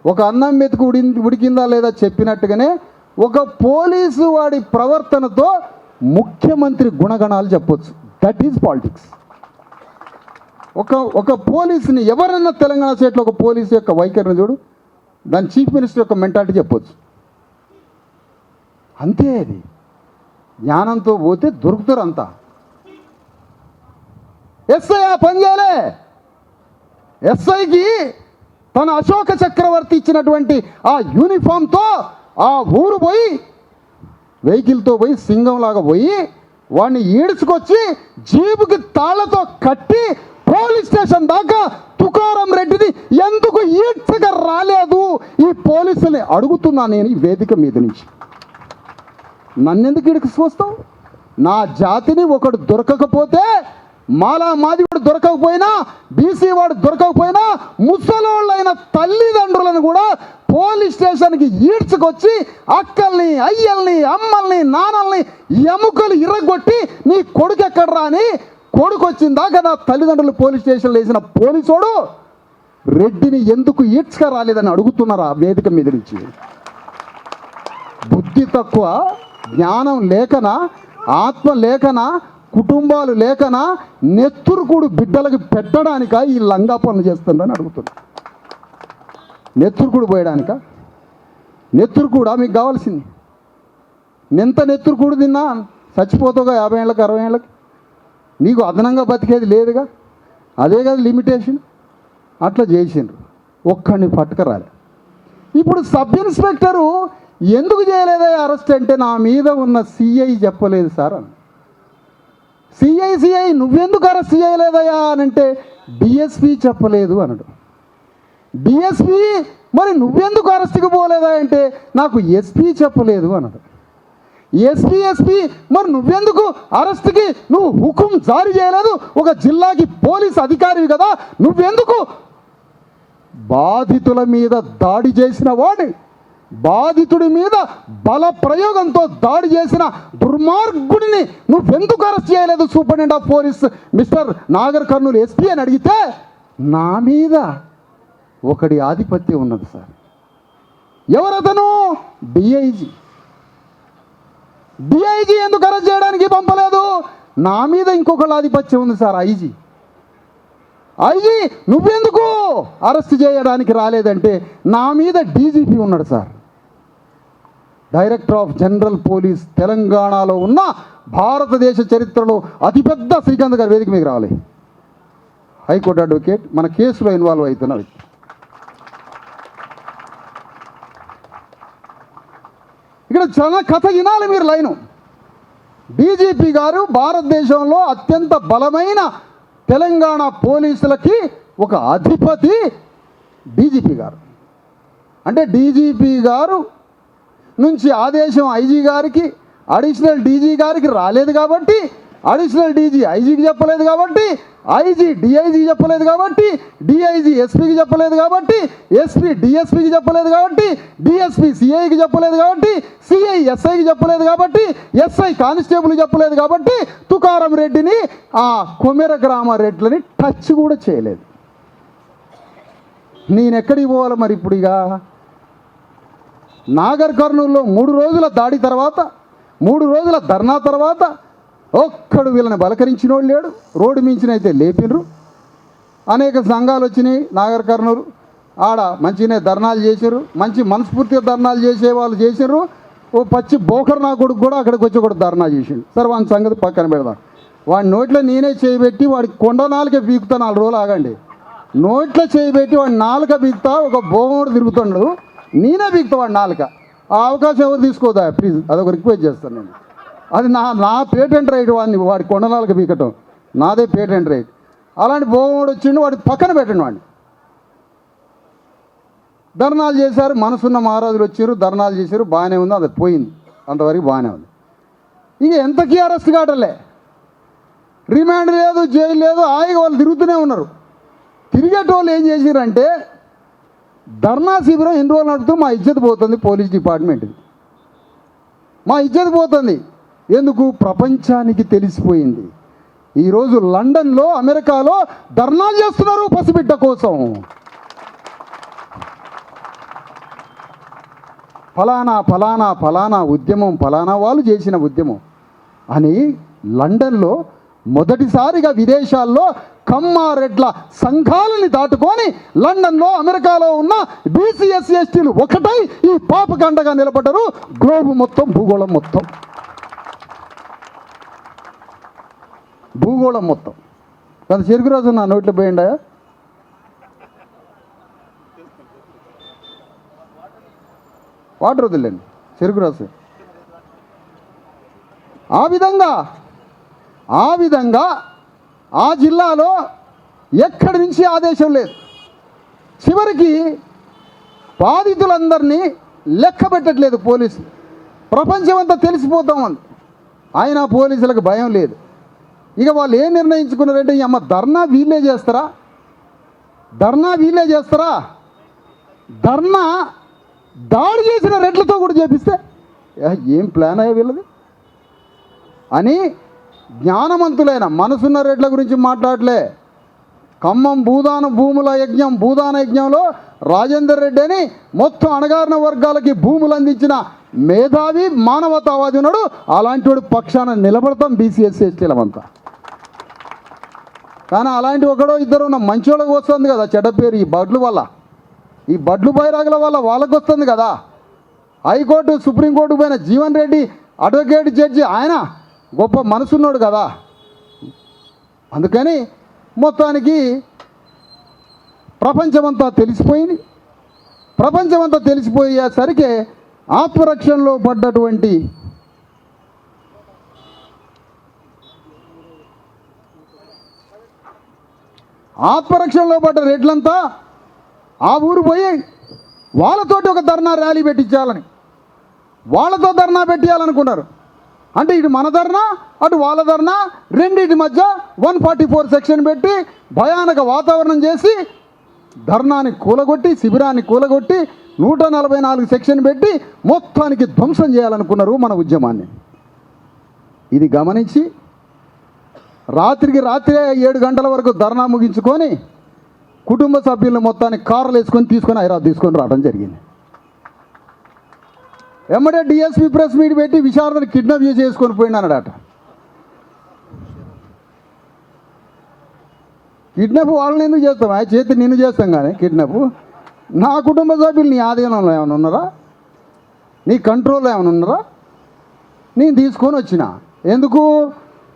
ఒక అన్నం మెతుకు ఉడికిందా లేదా చెప్పినట్టుగానే ఒక పోలీసు వాడి ప్రవర్తనతో ముఖ్యమంత్రి గుణగణాలు చెప్పొచ్చు. That is politics. ఒక పోలీసుని ఎవరన్నా తెలంగాణ స్టేట్లో ఒక పోలీసు యొక్క వైఖరిని చూడు, దాని చీఫ్ మినిస్టర్ యొక్క మెంటాలిటీ చెప్పొచ్చు. అంతే. అది జ్ఞానంతో పోతే దొరుకుతారు అంతా. ఎస్ఐ ఆ పని చేయలే. ఎస్ఐకి తన అశోక చక్రవర్తి ఇచ్చినటువంటి ఆ యూనిఫామ్తో ఆ ఊరు పోయి వెహికల్తో పోయి సింగంలాగా పోయి వాడిని ఈడ్చుకొచ్చి జీబుకి తాళ్లతో కట్టి పోలీస్ స్టేషన్ దాకా తుకారం రెడ్డిని ఎందుకు ఈడ్చక రాలేదు ఈ పోలీసుల్ని అడుగుతున్నా నేను ఈ వేదిక మీద నుంచి. నన్నెందుకు ఈడ్చుకొస్తావు? నా జాతిని ఒకడు దొరకకపోతే, మాలా మాదివాడు దొరకకపోయినా, బీసీ వాడు దొరకకపోయినా, ముసలోళ్ళైన తల్లిదండ్రులను కూడా పోలీస్ స్టేషన్కి ఈడ్చుకొచ్చి అక్కల్ని, అయ్యల్ని, అమ్మల్ని, నాన్నల్ని ఎముకలు ఇరగొట్టి నీ కొడుకు ఎక్కడరా అని కొడుకు వచ్చిన దాకా నా తల్లిదండ్రులు పోలీస్ స్టేషన్లో వేసిన పోలీసోడు రెడ్డిని ఎందుకు ఈడ్చుక రాలేదని అడుగుతున్నారా వేదిక మీద నుంచి? బుద్ధి తక్కువ, జ్ఞానం లేకనా, ఆత్మ లేకనా, కుటుంబాలు లేకనా, నెత్తురుకూడు బిడ్డలకు పెట్టడానిక ఈ లంగా పనులు చేస్తుందని అడుగుతున్నా. నెత్తురుకూడు పోయడానిక? నెత్తురుకూడా మీకు కావాల్సింది? ఎంత నెత్తురుకూడు తిన్నా చచ్చిపోతావుగా 50 ఏళ్ళకి 60 ఏళ్ళకి. నీకు అదనంగా బతికేది లేదుగా, అదే కదా లిమిటేషన్. అట్లా చేసిండ్రు, ఒక్కడిని పట్టుకరాలే. ఇప్పుడు సబ్ ఇన్స్పెక్టరు ఎందుకు చేయలేదా అరెస్ట్ అంటే, నా మీద ఉన్న సిఐ చెప్పలేదు సార్ అని. సిఐ నువ్వెందుకు అరెస్ట్ చేయలేదయా అని అంటే డిఎస్పి చెప్పలేదు అన్నాడు. డిఎస్పి మరి నువ్వెందుకు అరెస్ట్కి పోలేదా అంటే నాకు ఎస్పీ చెప్పలేదు అన్నాడు. ఎస్పీ మరి నువ్వెందుకు అరెస్ట్కి నువ్వు హుకుం జారీ చేయలేదు? ఒక జిల్లాకి పోలీస్ అధికారివి కదా, నువ్వెందుకు బాధితుల మీద దాడి చేసిన వాడిని, బాధితుడి మీద బల ప్రయోగంతో దాడి చేసిన దుర్మార్గుడిని నువ్వెందుకు అరెస్ట్ చేయలేదు superintendent of police mister Nagar Kurnool SP అని అడిగితే, నా మీద ఒకడి ఆధిపత్యం ఉన్నది సార్. ఎవరతను? డిఐజీ ఎందుకు అరెస్ట్ చేయడానికి పంపలేదు? నా మీద ఇంకొకళ్ళ ఆధిపత్యం ఉంది సార్, ఐజీ నువ్వెందుకు అరెస్ట్ చేయడానికి రాలేదంటే, నా మీద డీజీపీ ఉన్నాడు sir, director of general police. తెలంగాణలో ఉన్న భారతదేశ చరిత్రలో అతిపెద్ద శ్రీకాంత్ గారి వేదిక మీకు రావాలి. హైకోర్టు అడ్వకేట్, మన కేసులో ఇన్వాల్వ్ అవుతున్న వ్యక్తి. ఇక్కడ చాలా కథ వినాలి మీరు లైను. డీజీపీ గారు భారతదేశంలో అత్యంత బలమైన తెలంగాణ పోలీసులకి ఒక అధిపతి డీజీపీ గారు. అంటే డీజీపీ గారు నుంచి ఆదేశం ఐజీ గారికి, అడిషనల్ డీజీ గారికి రాలేదు కాబట్టి, అడిషనల్ డీజీ ఐజీకి చెప్పలేదు కాబట్టి, ఐజీ డిఐజీకి చెప్పలేదు కాబట్టి, డిఐజీ ఎస్పీకి చెప్పలేదు కాబట్టి, ఎస్పీ డిఎస్పీకి చెప్పలేదు కాబట్టి, డిఎస్పీ సిఐకి చెప్పలేదు కాబట్టి, సిఐ ఎస్ఐకి చెప్పలేదు కాబట్టి, ఎస్ఐ కానిస్టేబుల్కి చెప్పలేదు కాబట్టి, తుకారం రెడ్డిని ఆ కొమెర గ్రామ రెడ్లని టచ్ కూడా చేయలేదు. నేనెక్కడికి పోవాలి మరి ఇప్పుడు? ఇక నాగర్ కర్నూలులో 3 రోజుల దాడి తర్వాత, 3 రోజుల ధర్నా తర్వాత ఒక్కడు వీళ్ళని బలకరించినోడు లేడు. రోడ్డు మించినైతే లేపినరు. అనేక సంఘాలు వచ్చినాయి నాగర్ కర్నూలు, ఆడ మంచిగానే ధర్నాలు చేశారు, మంచి మనస్ఫూర్తిగా ధర్నాలు చేసే వాళ్ళు చేశారు. ఓ పచ్చి బోకర్ నా కొడుకు కూడా అక్కడికి వచ్చి కూడా ధర్నా చేసిండు. సరే వాని సంగతి పక్కన పెడదాం. వాడి నోట్లో నేనే చేయబెట్టి వాడి కొండ నాలుక బీకుతా, 4 రోజులు ఆగండి. నోట్లో చేయబెట్టి వాడి నాలుక బీకుతా, ఒక బోగోడు తిరుగుతుండు, నేనే బీకుతా వాడి నాలుక. ఆ అవకాశం ఎవరు తీసుకోదా ప్లీజ్, అదొక రిక్వెస్ట్ చేస్తాను నేను. అది నా పేటెంట్ రైట్, వాడి కొండనాలకు బీకటం నాదే పేటెంట్ రైట్. అలాంటి బోగోడు వచ్చిండు, వాడి పక్కన పెట్టండి వాడిని. ధర్నాలు చేశారు, మనసున్న మహారాజులు వచ్చారు, ధర్నాలు చేశారు, బాగానే ఉంది, అది పోయింది, అంతవరకు బాగానే ఉంది. ఇక ఎంతకీ అరెస్ట్ కావటలే, రిమాండ్ లేదు, జైలు లేదు, హాయిగా వాళ్ళు తిరుగుతూనే ఉన్నారు. తిరిగేటోళ్ళు ఏం చేశారంటే, ధర్నా శిబిరం ఎన్ని రోజులు నడుపుతూ మా ఇజ్జత్ పోతుంది, పోలీస్ డిపార్ట్మెంట్ది మా ఇజ్జత్ పోతుంది. ఎందుకు? ప్రపంచానికి తెలిసిపోయింది. ఈరోజు లండన్లో, అమెరికాలో ధర్నాలు చేస్తున్నారు పసిబిడ్డ కోసం. ఫలానా ఫలానా ఫలానా ఉద్యమం, ఫలానా వాళ్ళు చేసిన ఉద్యమం అని లండన్లో మొదటిసారిగా విదేశాల్లో కమ్మారెడ్ల సంఘాలని దాటుకొని లండన్లో, అమెరికాలో ఉన్న బీసీ ఎస్సీ ఎస్టీలు ఒకటై ఈ పాపకండగా నిలబడ్డారు. గ్లోబ్ మొత్తం, భూగోళం మొత్తం. భూగోళం మొత్తం. కానీ చెరుకు రాజు నా నోట్లో పోయిండా? వాటర్ వదిలేండి, చెరుకు రాజు. ఆ విధంగా ఆ జిల్లాలో ఎక్కడి నుంచి ఆదేశం లేదు. చివరికి బాధితులందరినీ లెక్క పెట్టట్లేదు పోలీసులు. ప్రపంచమంతా తెలిసిపోతామంది. అయినా పోలీసులకు భయం లేదు. ఇక వాళ్ళు ఏం నిర్ణయించుకున్నారంటే, అమ్మ ధర్నా వీళ్ళే చేస్తారా, ధర్నా దాడి చేసిన రెడ్లతో కూడా చేపిస్తే ఏం ప్లాన్ అయ్యే వీళ్ళది అని జ్ఞానవంతులైన మనసున్న రెడ్ల గురించి మాట్లాడలే. ఖమ్మం భూదాన యజ్ఞంలో రాజేందర్ రెడ్డి అని మొత్తం అణగారిన వర్గాలకి భూములు అందించిన మేధావి మానవతావాది ఉన్నాడు. అలాంటి వాడు పక్షాన నిలబడతాం బీసీ ఎస్సీ ఎస్టీలమంతా. కానీ అలాంటి ఒకడో ఇద్దరు ఉన్న మంచోళ్ళకి వస్తుంది కదా చెడ్డ పేరు. ఈ బడ్లు బైరాగుల వల్ల వాళ్ళకి వస్తుంది కదా. హైకోర్టు సుప్రీంకోర్టు పోయిన జీవన్ రెడ్డి అడ్వకేట్ జడ్జి ఆయన గొప్ప మనసున్నాడు కదా. అందుకని మొత్తానికి ప్రపంచమంతా తెలిసిపోయేసరికి ఆత్మరక్షణలో పడ్డ రెడ్లంతా ఆ ఊరు పోయి వాళ్ళతోటి ఒక ధర్నా ర్యాలీ పెట్టియాలనుకున్నారు. అంటే ఇటు మన ధర్నా అటు వాళ్ళ ధర్నా రెండింటి మధ్య 144 సెక్షన్ పెట్టి భయానక వాతావరణం చేసి ధర్నాని కూలగొట్టి శిబిరాన్ని కూలగొట్టి 144 సెక్షన్ పెట్టి మొత్తానికి ధ్వంసం చేయాలనుకున్నారు మన ఉద్యమాన్ని. ఇది గమనించి రాత్రే 7 గంటల వరకు ధర్నా ముగించుకొని కుటుంబ సభ్యులను మొత్తాన్ని కార్లు తీసుకొని హైదరాబాద్ తీసుకొని రావడం జరిగింది. ఎమ్మడే డిఎస్పీ ప్రెస్ మీట్ పెట్టి విచారణను కిడ్నాప్ చేసుకొని పోయినాడట. కిడ్నాప్ వాళ్ళని ఎందుకు చేస్తాం? చేతి నిన్ను చేస్తాం కానీ కిడ్నాప్ నా కుటుంబ సభ్యులు నీ ఆధీనంలో ఏమైనా ఉన్నారా, నీ కంట్రోల్లో ఏమైనా ఉన్నారా? నేను తీసుకొని వచ్చిన ఎందుకు?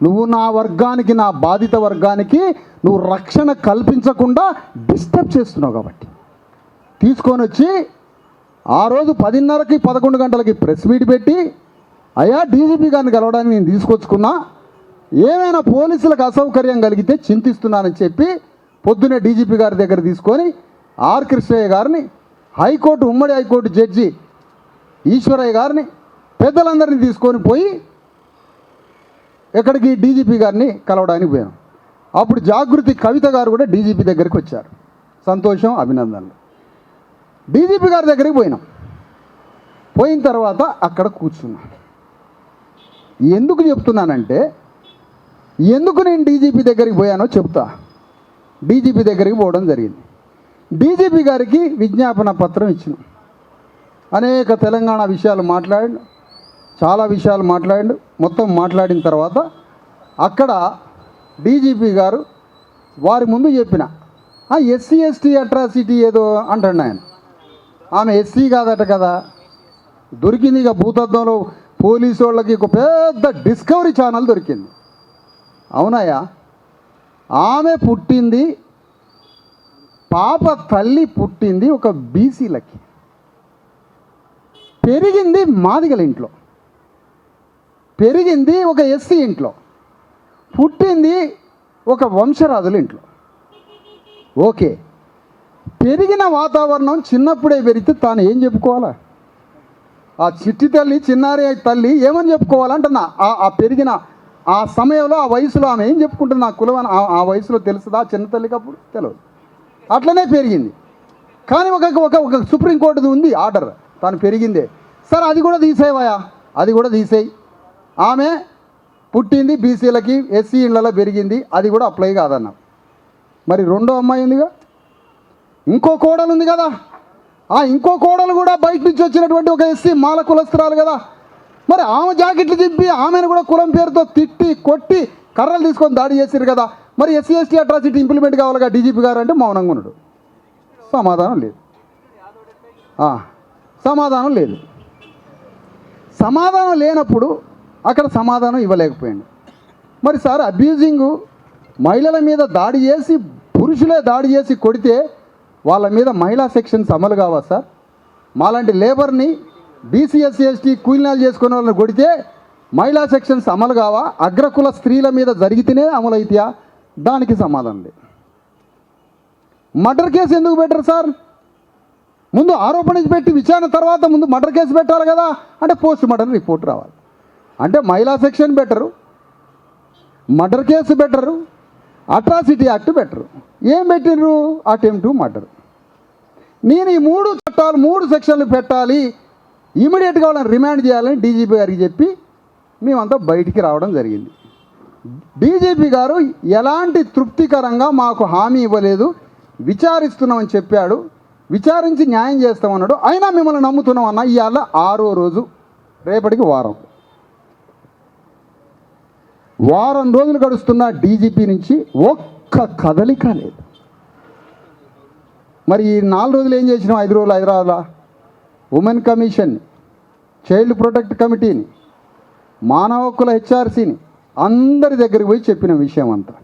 నువ్వు నా వర్గానికి, నా బాధిత వర్గానికి నువ్వు రక్షణ కల్పించకుండా డిస్టర్బ్ చేస్తున్నావు కాబట్టి తీసుకొని వచ్చి ఆ రోజు 10:30కి 11 గంటలకి ప్రెస్ మీట్ పెట్టి అయ్యా డీజీపీ గారిని కలవడానికి నేను తీసుకొచ్చుకున్నా, ఏమైనా పోలీసులకు అసౌకర్యం కలిగితే చింతిస్తున్నానని చెప్పి పొద్దునే డీజీపీ గారి దగ్గర తీసుకొని ఆర్ కృష్ణయ్య గారిని, ఉమ్మడి హైకోర్టు జడ్జి ఈశ్వరయ్య గారిని, పెద్దలందరినీ తీసుకొని పోయి ఎక్కడికి డీజీపీ గారిని కలవడానికి పోయాం. అప్పుడు జాగృతి కవిత గారు కూడా డీజీపీ దగ్గరికి వచ్చారు. సంతోషం, అభినందనలు. డీజీపీ గారి దగ్గరికి పోయిన తర్వాత అక్కడ కూర్చున్నాను. ఎందుకు చెప్తున్నానంటే, ఎందుకు నేను డీజీపీ దగ్గరికి పోయానో చెప్తా. డీజీపీ దగ్గరికి పోవడం జరిగింది. డీజీపీ గారికి విజ్ఞాపన పత్రం ఇచ్చిన అనేక తెలంగాణ విషయాలు మాట్లాడి, చాలా విషయాలు మాట్లాడి, మొత్తం మాట్లాడిన తర్వాత అక్కడ డీజీపీ గారు వారి ముందు చెప్పిన ఎస్సీ ఎస్టీ అట్రాసిటీ ఏదో అంటాడు ఆయన. ఆమె ఎస్సీ కాదట కదా, దొరికింది. ఇక భూతత్వంలో పోలీసు వాళ్ళకి ఒక పెద్ద డిస్కవరీ ఛానల్ దొరికింది. అవునాయా? ఆమె పుట్టింది, పాప తల్లి పుట్టింది ఒక బీసీలకి, పెరిగింది మాదిగల ఇంట్లో, పెరిగింది ఒక ఎస్సీ ఇంట్లో, పుట్టింది ఒక వంశరాజుల ఇంట్లో. ఓకే, పెరిగిన వాతావరణం చిన్నప్పుడే పెరిగితే తాను ఏం చెప్పుకోవాలా? ఆ చిట్టి తల్లి, చిన్నారి తల్లి ఏమని చెప్పుకోవాలంటున్నా? ఆ పెరిగిన ఆ సమయంలో, ఆ వయసులో ఆమె ఏం చెప్పుకుంటుంది? నా కులం ఆ వయసులో తెలుస్తుందా? చిన్న తల్లికి అప్పుడు తెలియదు. అట్లనే పెరిగింది. కానీ ఒక సుప్రీంకోర్టుది ఉంది ఆర్డర్, తాను పెరిగిందే. సరే, అది కూడా తీసేవయా, అది కూడా తీసేయి. ఆమె పుట్టింది బీసీలకి, ఎస్సీ ఇళ్లలో పెరిగింది, అది కూడా అప్లై కాదన్న. మరి రెండో అమ్మాయి ఉందిగా, ఇంకో కోడలు ఉంది కదా, ఆ ఇంకో కోడలు కూడా బయట నుంచి వచ్చినటువంటి ఒక ఎస్సీ మాల కులస్తురాలు కదా. మరి ఆమె జాకెట్లు తిప్పి ఆమెను కూడా కులం పేరుతో తిట్టి కొట్టి కర్రలు తీసుకొని దాడి చేశారు కదా. మరి ఎస్సీ ఎస్టీ అట్రాసిటీ ఇంప్లిమెంట్ కావాలిగా డీజీపీ గారు అంటే మౌనంగా ఉన్నాడు. సమాధానం లేదు. సమాధానం లేనప్పుడు అక్కడ సమాధానం ఇవ్వలేకపోయాడు. మరి సార్ అబ్యూజింగు మహిళల మీద దాడి చేసి పురుషులే దాడి చేసి కొడితే వాళ్ళ మీద మహిళా సెక్షన్స్ అమలు కావా సార్? మాలాంటి లేబర్ని బీసీ ఎస్సీ ఎస్టీ కూలినాలు చేసుకునే వాళ్ళని కొడితే మహిళా సెక్షన్స్ అమలు కావా? అగ్రకుల స్త్రీల మీద జరిగితేనే అమలు అవుతాయా? దానికి సమాధానం లేదు. మర్డర్ కేసు ఎందుకు పెట్టరు సార్? ముందు ఆరోపణ పెట్టి విచారణ తర్వాత ముందు మర్డర్ కేసు పెట్టాలి కదా. అంటే పోస్ట్ మార్టం రిపోర్ట్ రావాలి. అంటే మహిళా section better, murder case better, atrocity act better. ఏం పెట్టిర్రు? Attempt to murder. నేను ఈ 3 చట్టాలు 3 సెక్షన్లు పెట్టాలి, ఇమీడియట్గా వాళ్ళని రిమాండ్ చేయాలని డీజీపీ గారికి చెప్పి మేమంతా బయటికి రావడం జరిగింది. డీజీపీ గారు ఎలాంటి తృప్తికరంగా మాకు హామీ ఇవ్వలేదు, విచారిస్తున్నామని చెప్పాడు, విచారించి న్యాయం చేస్తామన్నాడు. అయినా మిమ్మల్ని నమ్ముతున్నాం అన్న. ఇవాళ 6వ రోజు, రేపటికి వారం రోజులు గడుస్తున్న డీజీపీ నుంచి ఒక్క కదలిక లేదు. మరి ఈ 4 రోజులు ఏం చేసినాం? 5 రోజులు హైదరాబాద్లో ఉమెన్ కమిషన్, చైల్డ్ ప్రొటెక్ట్ కమిటీని, మానవ హక్కుల హెచ్ఆర్సీని అందరి దగ్గరికి పోయి చెప్పిన విషయం అంతా.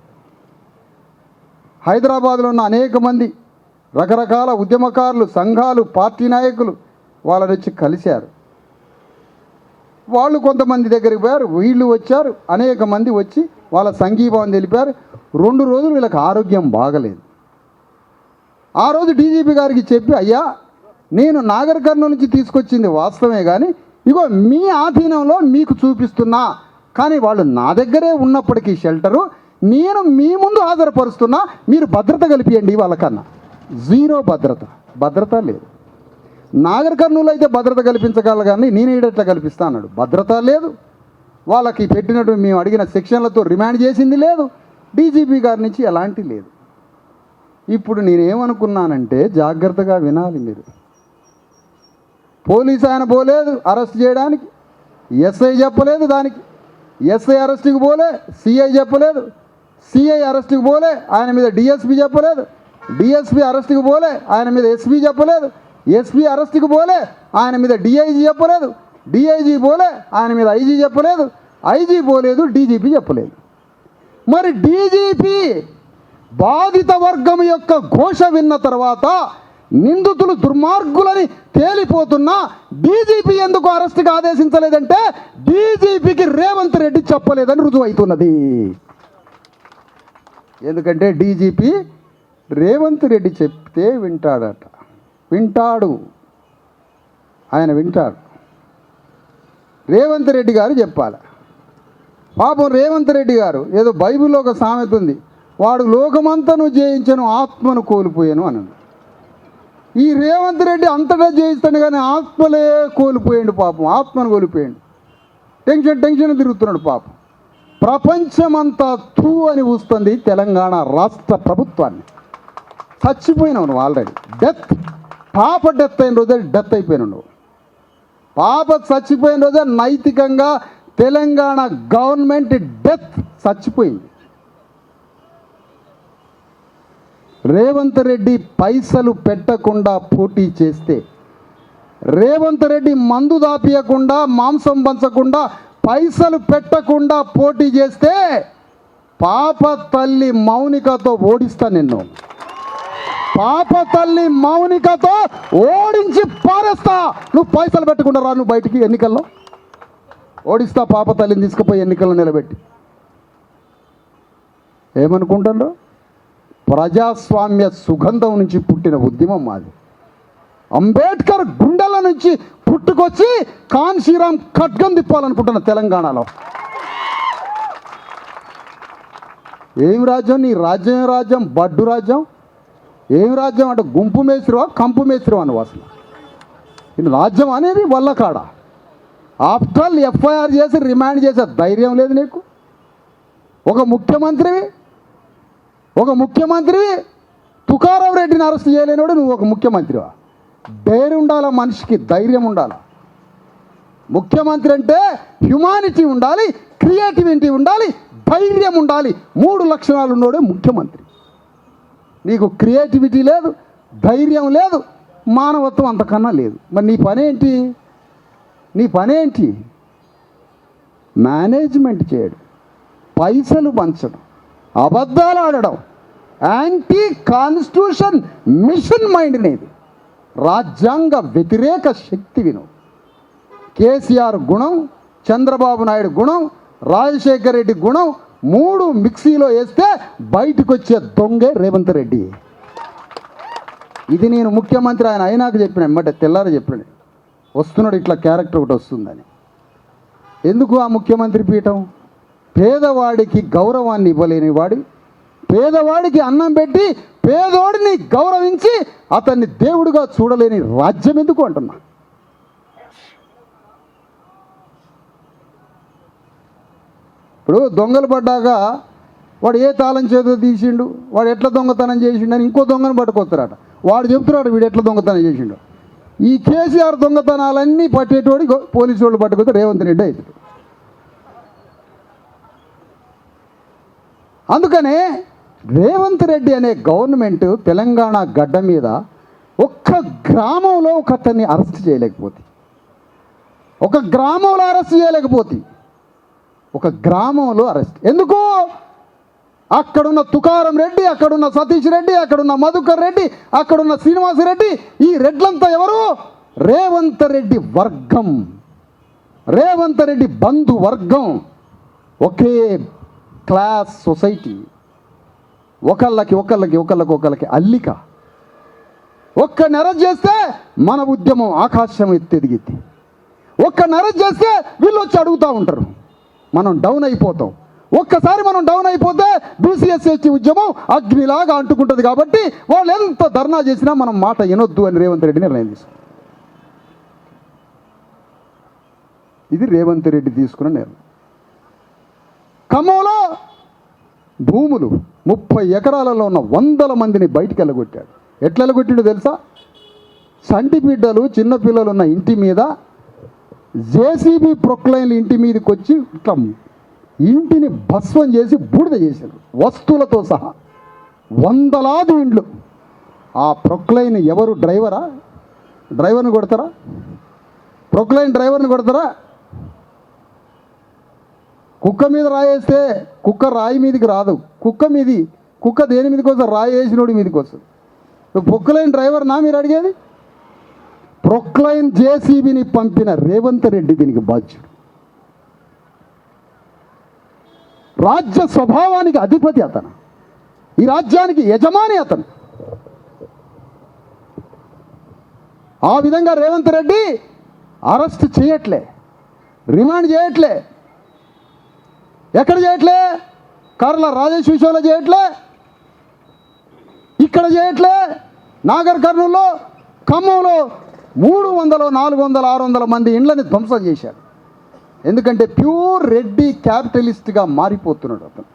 హైదరాబాద్లో ఉన్న అనేక మంది రకరకాల ఉద్యమకారులు, సంఘాలు, పార్టీ నాయకులు వాళ్ళని వచ్చి కలిశారు. వాళ్ళు కొంతమంది దగ్గరికి పోయారు, వీళ్ళు వచ్చారు, అనేక మంది వచ్చి వాళ్ళ సంఘీభావం తెలిపారు. 2 రోజులు వీళ్ళకి ఆరోగ్యం బాగలేదు. ఆ రోజు డీజీపీ గారికి చెప్పి, అయ్యా నేను నాగర్ కర్నూలు నుంచి తీసుకొచ్చింది వాస్తవమే, కానీ ఇగో మీ ఆధీనంలో మీకు చూపిస్తున్నా, కానీ వాళ్ళు నా దగ్గరే ఉన్నప్పటికీ షెల్టరు నేను మీ ముందు హాజరుపరుస్తున్నా, మీరు భద్రత కల్పియండి. వాళ్ళకన్నా 0 భద్రత లేదు. నాగర్ కర్నూలు అయితే భద్రత కల్పించగల, కానీ నేను ఎట్లా కల్పిస్తా అన్నాడు. భద్రత లేదు. వాళ్ళకి పెట్టినట్టు మేము అడిగిన సెక్షన్లతో రిమాండ్ చేసింది లేదు. డీజీపీ గారి నుంచి ఎలాంటి లేదు. ఇప్పుడు నేనేమనుకున్నానంటే, జాగ్రత్తగా వినాలి మీరు. పోలీసు ఆయన పోలేదు అరెస్ట్ చేయడానికి, ఎస్ఐ చెప్పలేదు దానికి, ఎస్ఐ అరెస్ట్కి పోలే, సిఐ చెప్పలేదు, సిఐ అరెస్ట్కి పోలే, ఆయన మీద డిఎస్పీ చెప్పలేదు, డిఎస్పీ అరెస్ట్కి పోలే, ఆయన మీద ఎస్పీ చెప్పలేదు, ఎస్పీ అరెస్ట్కి పోలే, ఆయన మీద డిఐజీ చెప్పలేదు, డిఐజీ పోలే, ఆయన మీద ఐజీ చెప్పలేదు, ఐజీ పోలేదు, డీజీపీ చెప్పలేదు. మరి డీజీపీ బాధిత వర్గం యొక్క ఘోష విన్న తర్వాత నిందితులు దుర్మార్గులని తేలిపోతున్నా డీజీపీ ఎందుకు అరెస్ట్కి ఆదేశించలేదంటే డీజీపీకి రేవంత్ రెడ్డి చెప్పలేదని రుజువు అవుతున్నది. ఎందుకంటే డీజీపీ రేవంత్ రెడ్డి చెప్తే వింటాడు. ఆయన వింటాడు. రేవంత్ రెడ్డి గారు చెప్పాలి. పాపం రేవంత్ రెడ్డి గారు ఏదో బైబిల్లో ఒక సామెత ఉంది, వాడు లోకమంతను జయించను ఆత్మను కోల్పోయాను అన్నాడు. ఈ రేవంత్ రెడ్డి అంతటా జయిస్తాడు కానీ ఆత్మలే కోల్పోయాడు. పాపం ఆత్మను కోల్పోయాడు. టెన్షన్ తిరుగుతున్నాడు పాపం. ప్రపంచమంతా తూ అని ఊస్తుంది తెలంగాణ రాష్ట్ర ప్రభుత్వాన్ని. చచ్చిపోయినావు నువ్వు ఆల్రెడీ. పాప డెత్ అయిన రోజే డెత్ అయిపోయినావు నువ్వు. పాప చచ్చిపోయిన రోజే నైతికంగా తెలంగాణ గవర్నమెంట్ డెత్ చచ్చిపోయింది. రేవంత్ రెడ్డి పైసలు పెట్టకుండా పోటీ చేస్తే, రేవంత్ రెడ్డి మందు దాపియకుండా, మాంసం పంచకుండా, పైసలు పెట్టకుండా పోటీ చేస్తే పాప తల్లి మౌనికతో ఓడిస్తా నిన్ను. పాప తల్లి మౌనికతో ఓడించి పారేస్తా. నువ్వు పైసలు పెట్టకుండా రా, నువ్వు బయటికి ఎన్నికల్లో ఓడిస్తా. పాప తల్లిని తీసుకుపోయి ఎన్నికల్లో నిలబెట్టి. ఏమనుకుంటారో, ప్రజాస్వామ్య సుగంధం నుంచి పుట్టిన ఉద్యమం మాది. అంబేద్కర్ గుండెల నుంచి పుట్టుకొచ్చి కాన్షీరామ్ ఖడ్గం తిప్పాలనుకుంటున్న తెలంగాణలో. ఏం రాజ్యం నీ రాజ్యం? రాజ్యం బడ్డు రాజ్యం. ఏం రాజ్యం అంటే గుంపు మేస్త్రివా కంపు మేస్త్రివా నువ్వు? అసలు ఇది రాజ్యం అనేది వల్లకాడ. ఆఫ్టర్ ఎఫ్ఐఆర్ చేసి రిమాండ్ చేసే ధైర్యం లేదు నీకు. ఒక ముఖ్యమంత్రి తుకారాం రెడ్డిని అరెస్ట్ చేయలేనివాడు నువ్వు ఒక ముఖ్యమంత్రివా? ధైర్యం ఉండాలా మనిషికి, ధైర్యం ఉండాలా. ముఖ్యమంత్రి అంటే హ్యుమానిటీ ఉండాలి, క్రియేటివిటీ ఉండాలి, ధైర్యం ఉండాలి. 3 లక్షణాలు ఉన్నోడే ముఖ్యమంత్రి. నీకు క్రియేటివిటీ లేదు, ధైర్యం లేదు, మానవత్వం అంతకన్నా లేదు. మరి నీ పనేంటి? మేనేజ్మెంట్ చేయడు. పైసలు పంచడం, అబద్ధాలు ఆడడం, యాంటీ కాన్స్టిట్యూషన్ మిషన్ మైండ్ అనేది, రాజ్యాంగ వ్యతిరేక శక్తి విను. కేసీఆర్ గుణం, చంద్రబాబు నాయుడు గుణం, రాజశేఖర రెడ్డి గుణం 3 మిక్సీలో వేస్తే బయటకు వచ్చే దొంగే రేవంత్ రెడ్డి. ఇది నేను ముఖ్యమంత్రి ఆయన అయినాక చెప్పిన, ఎమ్మటే తెల్లారి చెప్పిన, వస్తున్నాడు ఇట్లా క్యారెక్టర్ ఒకటి వస్తుందని. ఎందుకు ఆ ముఖ్యమంత్రి పీఠం? పేదవాడికి గౌరవాన్ని ఇవ్వలేని వాడి, పేదవాడికి అన్నం పెట్టి పేదోడిని గౌరవించి అతన్ని దేవుడిగా చూడలేని రాజ్యం ఎందుకు అంటున్నా. ఇప్పుడు దొంగలు పడ్డాక వాడు ఏ తాళం చేతో తీసిండు, వాడు ఎట్లా దొంగతనం చేసిండు అని ఇంకో దొంగను పట్టుకొస్తారట. వాడు చెప్తున్నాడు వీడు ఎట్లా దొంగతనం చేసిండు. ఈ కేసీఆర్ దొంగతనాలన్నీ పట్టేటోడి పోలీసు వాళ్ళు పట్టుకొస్తే రేవంత్ రెడ్డి అవుతాడు. అందుకనే రేవంత్ రెడ్డి అనే గవర్నమెంట్ తెలంగాణ గడ్డ మీద ఒక్క గ్రామంలో ఒక అతన్ని అరెస్ట్ చేయలేకపోతే, ఒక గ్రామంలో అరెస్ట్ చేయలేకపోతే, ఒక గ్రామంలో అరెస్ట్ ఎందుకు? అక్కడున్న తుకారం రెడ్డి, అక్కడున్న సతీష్ రెడ్డి, అక్కడున్న మధుకర్ రెడ్డి, అక్కడున్న శ్రీనివాసరెడ్డి, ఈ రెడ్లంతా ఎవరు? రేవంత్ రెడ్డి వర్గం, రేవంత్ రెడ్డి బంధు వర్గం, ఒకే క్లాస్ సొసైటీ, ఒకళ్ళకి అల్లిక. ఒక్క నెరజ్ చేస్తే మన ఉద్యమం ఆకాశం ఎత్తెదిగిద్ది, ఒక్క నెరజ్ చేస్తే వీళ్ళు వచ్చి అడుగుతూ ఉంటారు, మనం డౌన్ అయిపోతాం. ఒక్కసారి మనం డౌన్ అయిపోతే బీసీఎస్ఎస్టీ ఉద్యమం అగ్నిలాగా అంటుకుంటుంది. కాబట్టి వాళ్ళు ఎంత ధర్నా చేసినా మనం మాట వినొద్దు అని రేవంత్ రెడ్డి నిర్ణయం తీసుకున్నారు. ఇది రేవంత్ రెడ్డి తీసుకున్న నిర్ణయం. ఖమ్మంలో భూములు 30 ఎకరాలలో ఉన్న 100 మందిని బయటికి వెళ్ళగొట్టాడు. ఎట్లా వెళ్ళగొట్టిండో తెలుసా? సంటి బిడ్డలు చిన్నపిల్లలు ఉన్న ఇంటి మీద జేసీబీ ప్రొక్లైన్లు ఇంటి మీదకి వచ్చి ఇట్లా ఇంటిని భస్వం చేసి బూడిద చేశారు, వస్తువులతో సహా. 100లాది ఇండ్లు. ఆ ప్రొక్లైన్ ఎవరు? డ్రైవరా? డ్రైవర్ని కొడతారా? ప్రొక్లైన్ డ్రైవర్ని కొడతారా? కుక్క మీద రాయేస్తే కుక్క రాయి మీదకి రాదు. కుక్క దేని మీదకి వస్తుంది? రాయి వేసినోడి మీదకి వస్తుంది. ప్రొక్లైన్ డ్రైవర్ నా మీరు అడిగేది? ప్రొక్లైన్ జేసీబీని పంపిన రేవంత్ రెడ్డి దీనికి బాధ్యుడు. రాజ్య స్వభావానికి అధిపతి అతను, ఈ రాజ్యానికి యజమాని అతను. ఆ విధంగా రేవంత్ రెడ్డి అరెస్ట్ చేయట్లే, రిమాండ్ చేయట్లే. ఎక్కడ చేయట్లే? కర్ల రాజేష్ విషయంలో చేయట్లే, ఇక్కడ చేయట్లే. నాగర్ కర్నూల్లో, ఖమ్మంలో 300, 400, 600 మంది ఇండ్లని ధ్వంసం చేశాడు. ఎందుకంటే ప్యూర్ రెడ్డి క్యాపిటలిస్ట్గా మారిపోతున్నాడు అతను.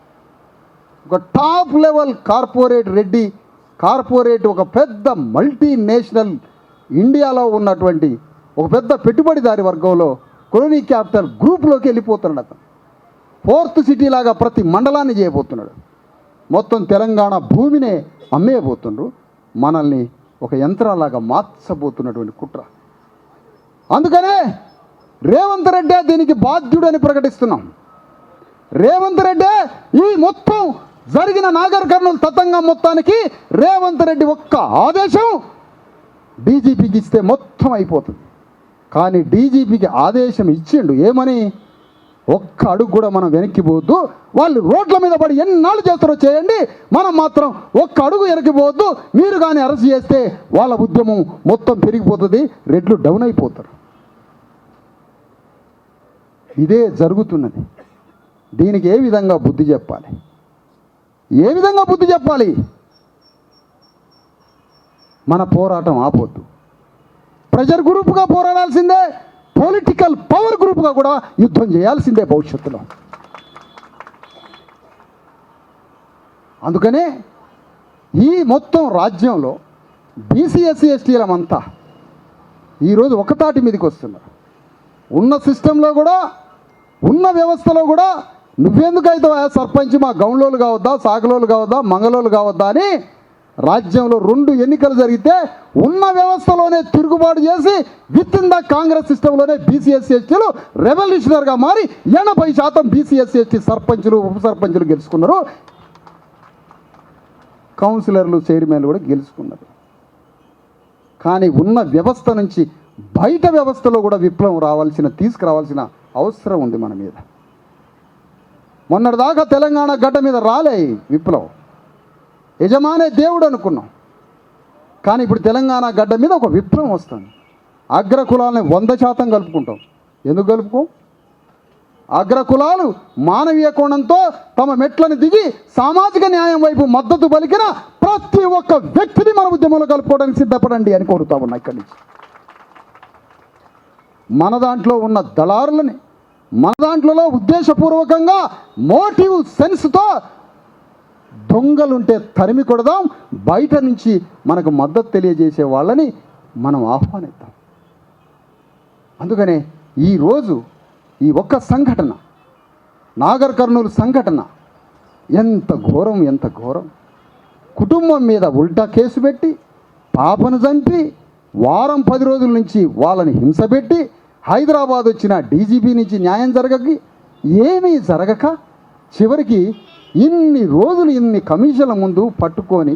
ఒక top level corporate Reddy corporate, ఒక పెద్ద మల్టీనేషనల్ ఇండియాలో ఉన్నటువంటి ఒక పెద్ద పెట్టుబడిదారి వర్గంలో కొలోనీ క్యాపిటల్ గ్రూప్లోకి వెళ్ళిపోతున్నాడు అతను. 4th సిటీ లాగా ప్రతి మండలాన్ని చేయబోతున్నాడు. మొత్తం తెలంగాణ భూమినే అమ్మేయబోతుండ్రు. మనల్ని ఒక యంత్రాలాగా మార్చబోతున్నటువంటి కుట్ర. అందుకనే రేవంత్ రెడ్డి దీనికి బాధ్యుడని ప్రకటిస్తున్నాం. రేవంత్ రెడ్డి ఈ మొత్తం జరిగిన నాగర్ కర్నూలు తతంగం మొత్తానికి రేవంత్ రెడ్డి ఒక్క ఆదేశం డీజీపీకి ఇస్తే మొత్తం అయిపోతుంది. కానీ డీజీపీకి ఆదేశం ఇచ్చిండు ఏమని? ఒక్క అడుగు కూడా మనం వెనక్కి పోవద్దు, వాళ్ళు రోడ్ల మీద పడి ఎన్నాళ్ళు చేస్తారో చేయండి, మనం మాత్రం ఒక్క అడుగు వెనక్కి పోవద్దు. మీరు కానీ అరెస్ట్ చేస్తే వాళ్ళ ఉద్యమం మొత్తం పెరిగిపోతుంది, రెడ్లు డౌన్ అయిపోతారు. ఇదే జరుగుతున్నది. దీనికి ఏ విధంగా బుద్ధి చెప్పాలి? ఏ విధంగా బుద్ధి చెప్పాలి? మన పోరాటం ఆపొద్దు. ప్రెజర్ గ్రూప్గా పోరాడాల్సిందే, పొలిటికల్ పవర్ గ్రూప్గా కూడా యుద్ధం చేయాల్సిందే భవిష్యత్తులో. అందుకనే ఈ మొత్తం రాజ్యంలో బీసీఎస్సీ ఎస్టీలమంతా ఈరోజు ఒకతాటి మీదకి వస్తున్నారు. ఉన్న సిస్టంలో కూడా, ఉన్న వ్యవస్థలో కూడా నువ్వెందుకు అవుతావా సర్పంచ్, మా గౌన్లోలు కావద్దా, సాగలోలు కావద్దా, మంగళోలు కావద్దా అని రాజ్యంలో 2 ఎన్నికలు జరిగితే ఉన్న వ్యవస్థలోనే తిరుగుబాటు చేసి విత్ ఇన్ ద కాంగ్రెస్ సిస్టంలోనే బీసీ ఎస్సీ ఎస్టీలు రెవల్యూషనర్గా మారి 80% బీసీ ఎస్సీ ఎస్టీ సర్పంచులు ఉప సర్పంచులు గెలుచుకున్నారు. కౌన్సిలర్లు చైర్మన్లు కూడా గెలుచుకున్నారు. కానీ ఉన్న వ్యవస్థ నుంచి బయట వ్యవస్థలో కూడా విప్లవం తీసుకురావాల్సిన అవసరం ఉంది మన మీద. మొన్నటిదాకా తెలంగాణ గడ్డ మీద రాలే విప్లవం, యజమానే దేవుడు అనుకున్నాం. కానీ ఇప్పుడు తెలంగాణ గడ్డ మీద ఒక విప్లవం వస్తుంది. అగ్రకులాలని 100% కలుపుకుంటాం. ఎందుకు కలుపుకోం? అగ్రకులాలు మానవీయ కోణంతో తమ మెట్లను దిగి సామాజిక న్యాయం వైపు మద్దతు పలికిన ప్రతి ఒక్క వ్యక్తిని మన ఉద్యమంలో కలుపుకోవడానికి సిద్ధపడండి అని కోరుతా ఉన్నా. ఇక్కడి నుంచి మన దాంట్లో ఉన్న దళారులని, మన దాంట్లో ఉద్దేశపూర్వకంగా మోటివ్ సెన్స్తో దొంగలుంటే తరిమి కొడదాం. బయట నుంచి మనకు మద్దతు తెలియజేసే వాళ్ళని మనం ఆహ్వానిద్దాం. అందుకనే ఈరోజు ఈ ఒక్క సంఘటన, నాగర్ కర్నూలు సంఘటన ఎంత ఘోరం. కుటుంబం మీద ఉల్టా కేసు పెట్టి పాపను చంపి వారం 10 రోజుల నుంచి వాళ్ళని హింసపెట్టి హైదరాబాద్ వచ్చిన డీజీపీ నుంచి న్యాయం ఏమీ జరగక చివరికి ఇన్ని రోజులు ఇన్ని కమిషన్ల ముందు పట్టుకొని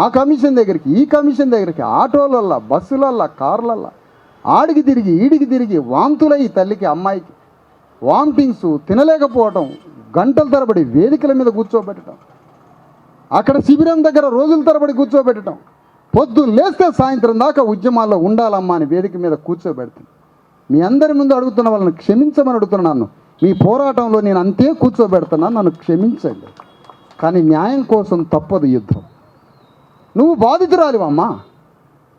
ఆ కమిషన్ దగ్గరికి ఈ కమిషన్ దగ్గరికి ఆటోలల్లా బస్సులల్లా కార్లల్లా ఆడికి తిరిగి ఈడికి తిరిగి వాంతులై తల్లికి అమ్మాయికి వామిటింగ్స్, తినలేకపోవటం, గంటల తరబడి వేదికల మీద కూర్చోబెట్టడం, అక్కడ శిబిరం దగ్గర రోజుల తరబడి కూర్చోబెట్టడం, పొద్దున్న లేస్తే సాయంత్రం దాకా ఉద్యమాల్లో ఉండాలమ్మా అని వేదిక మీద కూర్చోబెడుతుంది. మీ అందరి ముందు అడుగుతున్న వాళ్ళని క్షమించమని అడుగుతున్నాను. మీ పోరాటంలో నేను అంతే కూర్చోబెడుతున్నాను, నన్ను క్షమించండి. కానీ న్యాయం కోసం తప్పదు యుద్ధం. నువ్వు బాధితురాలివమ్మా,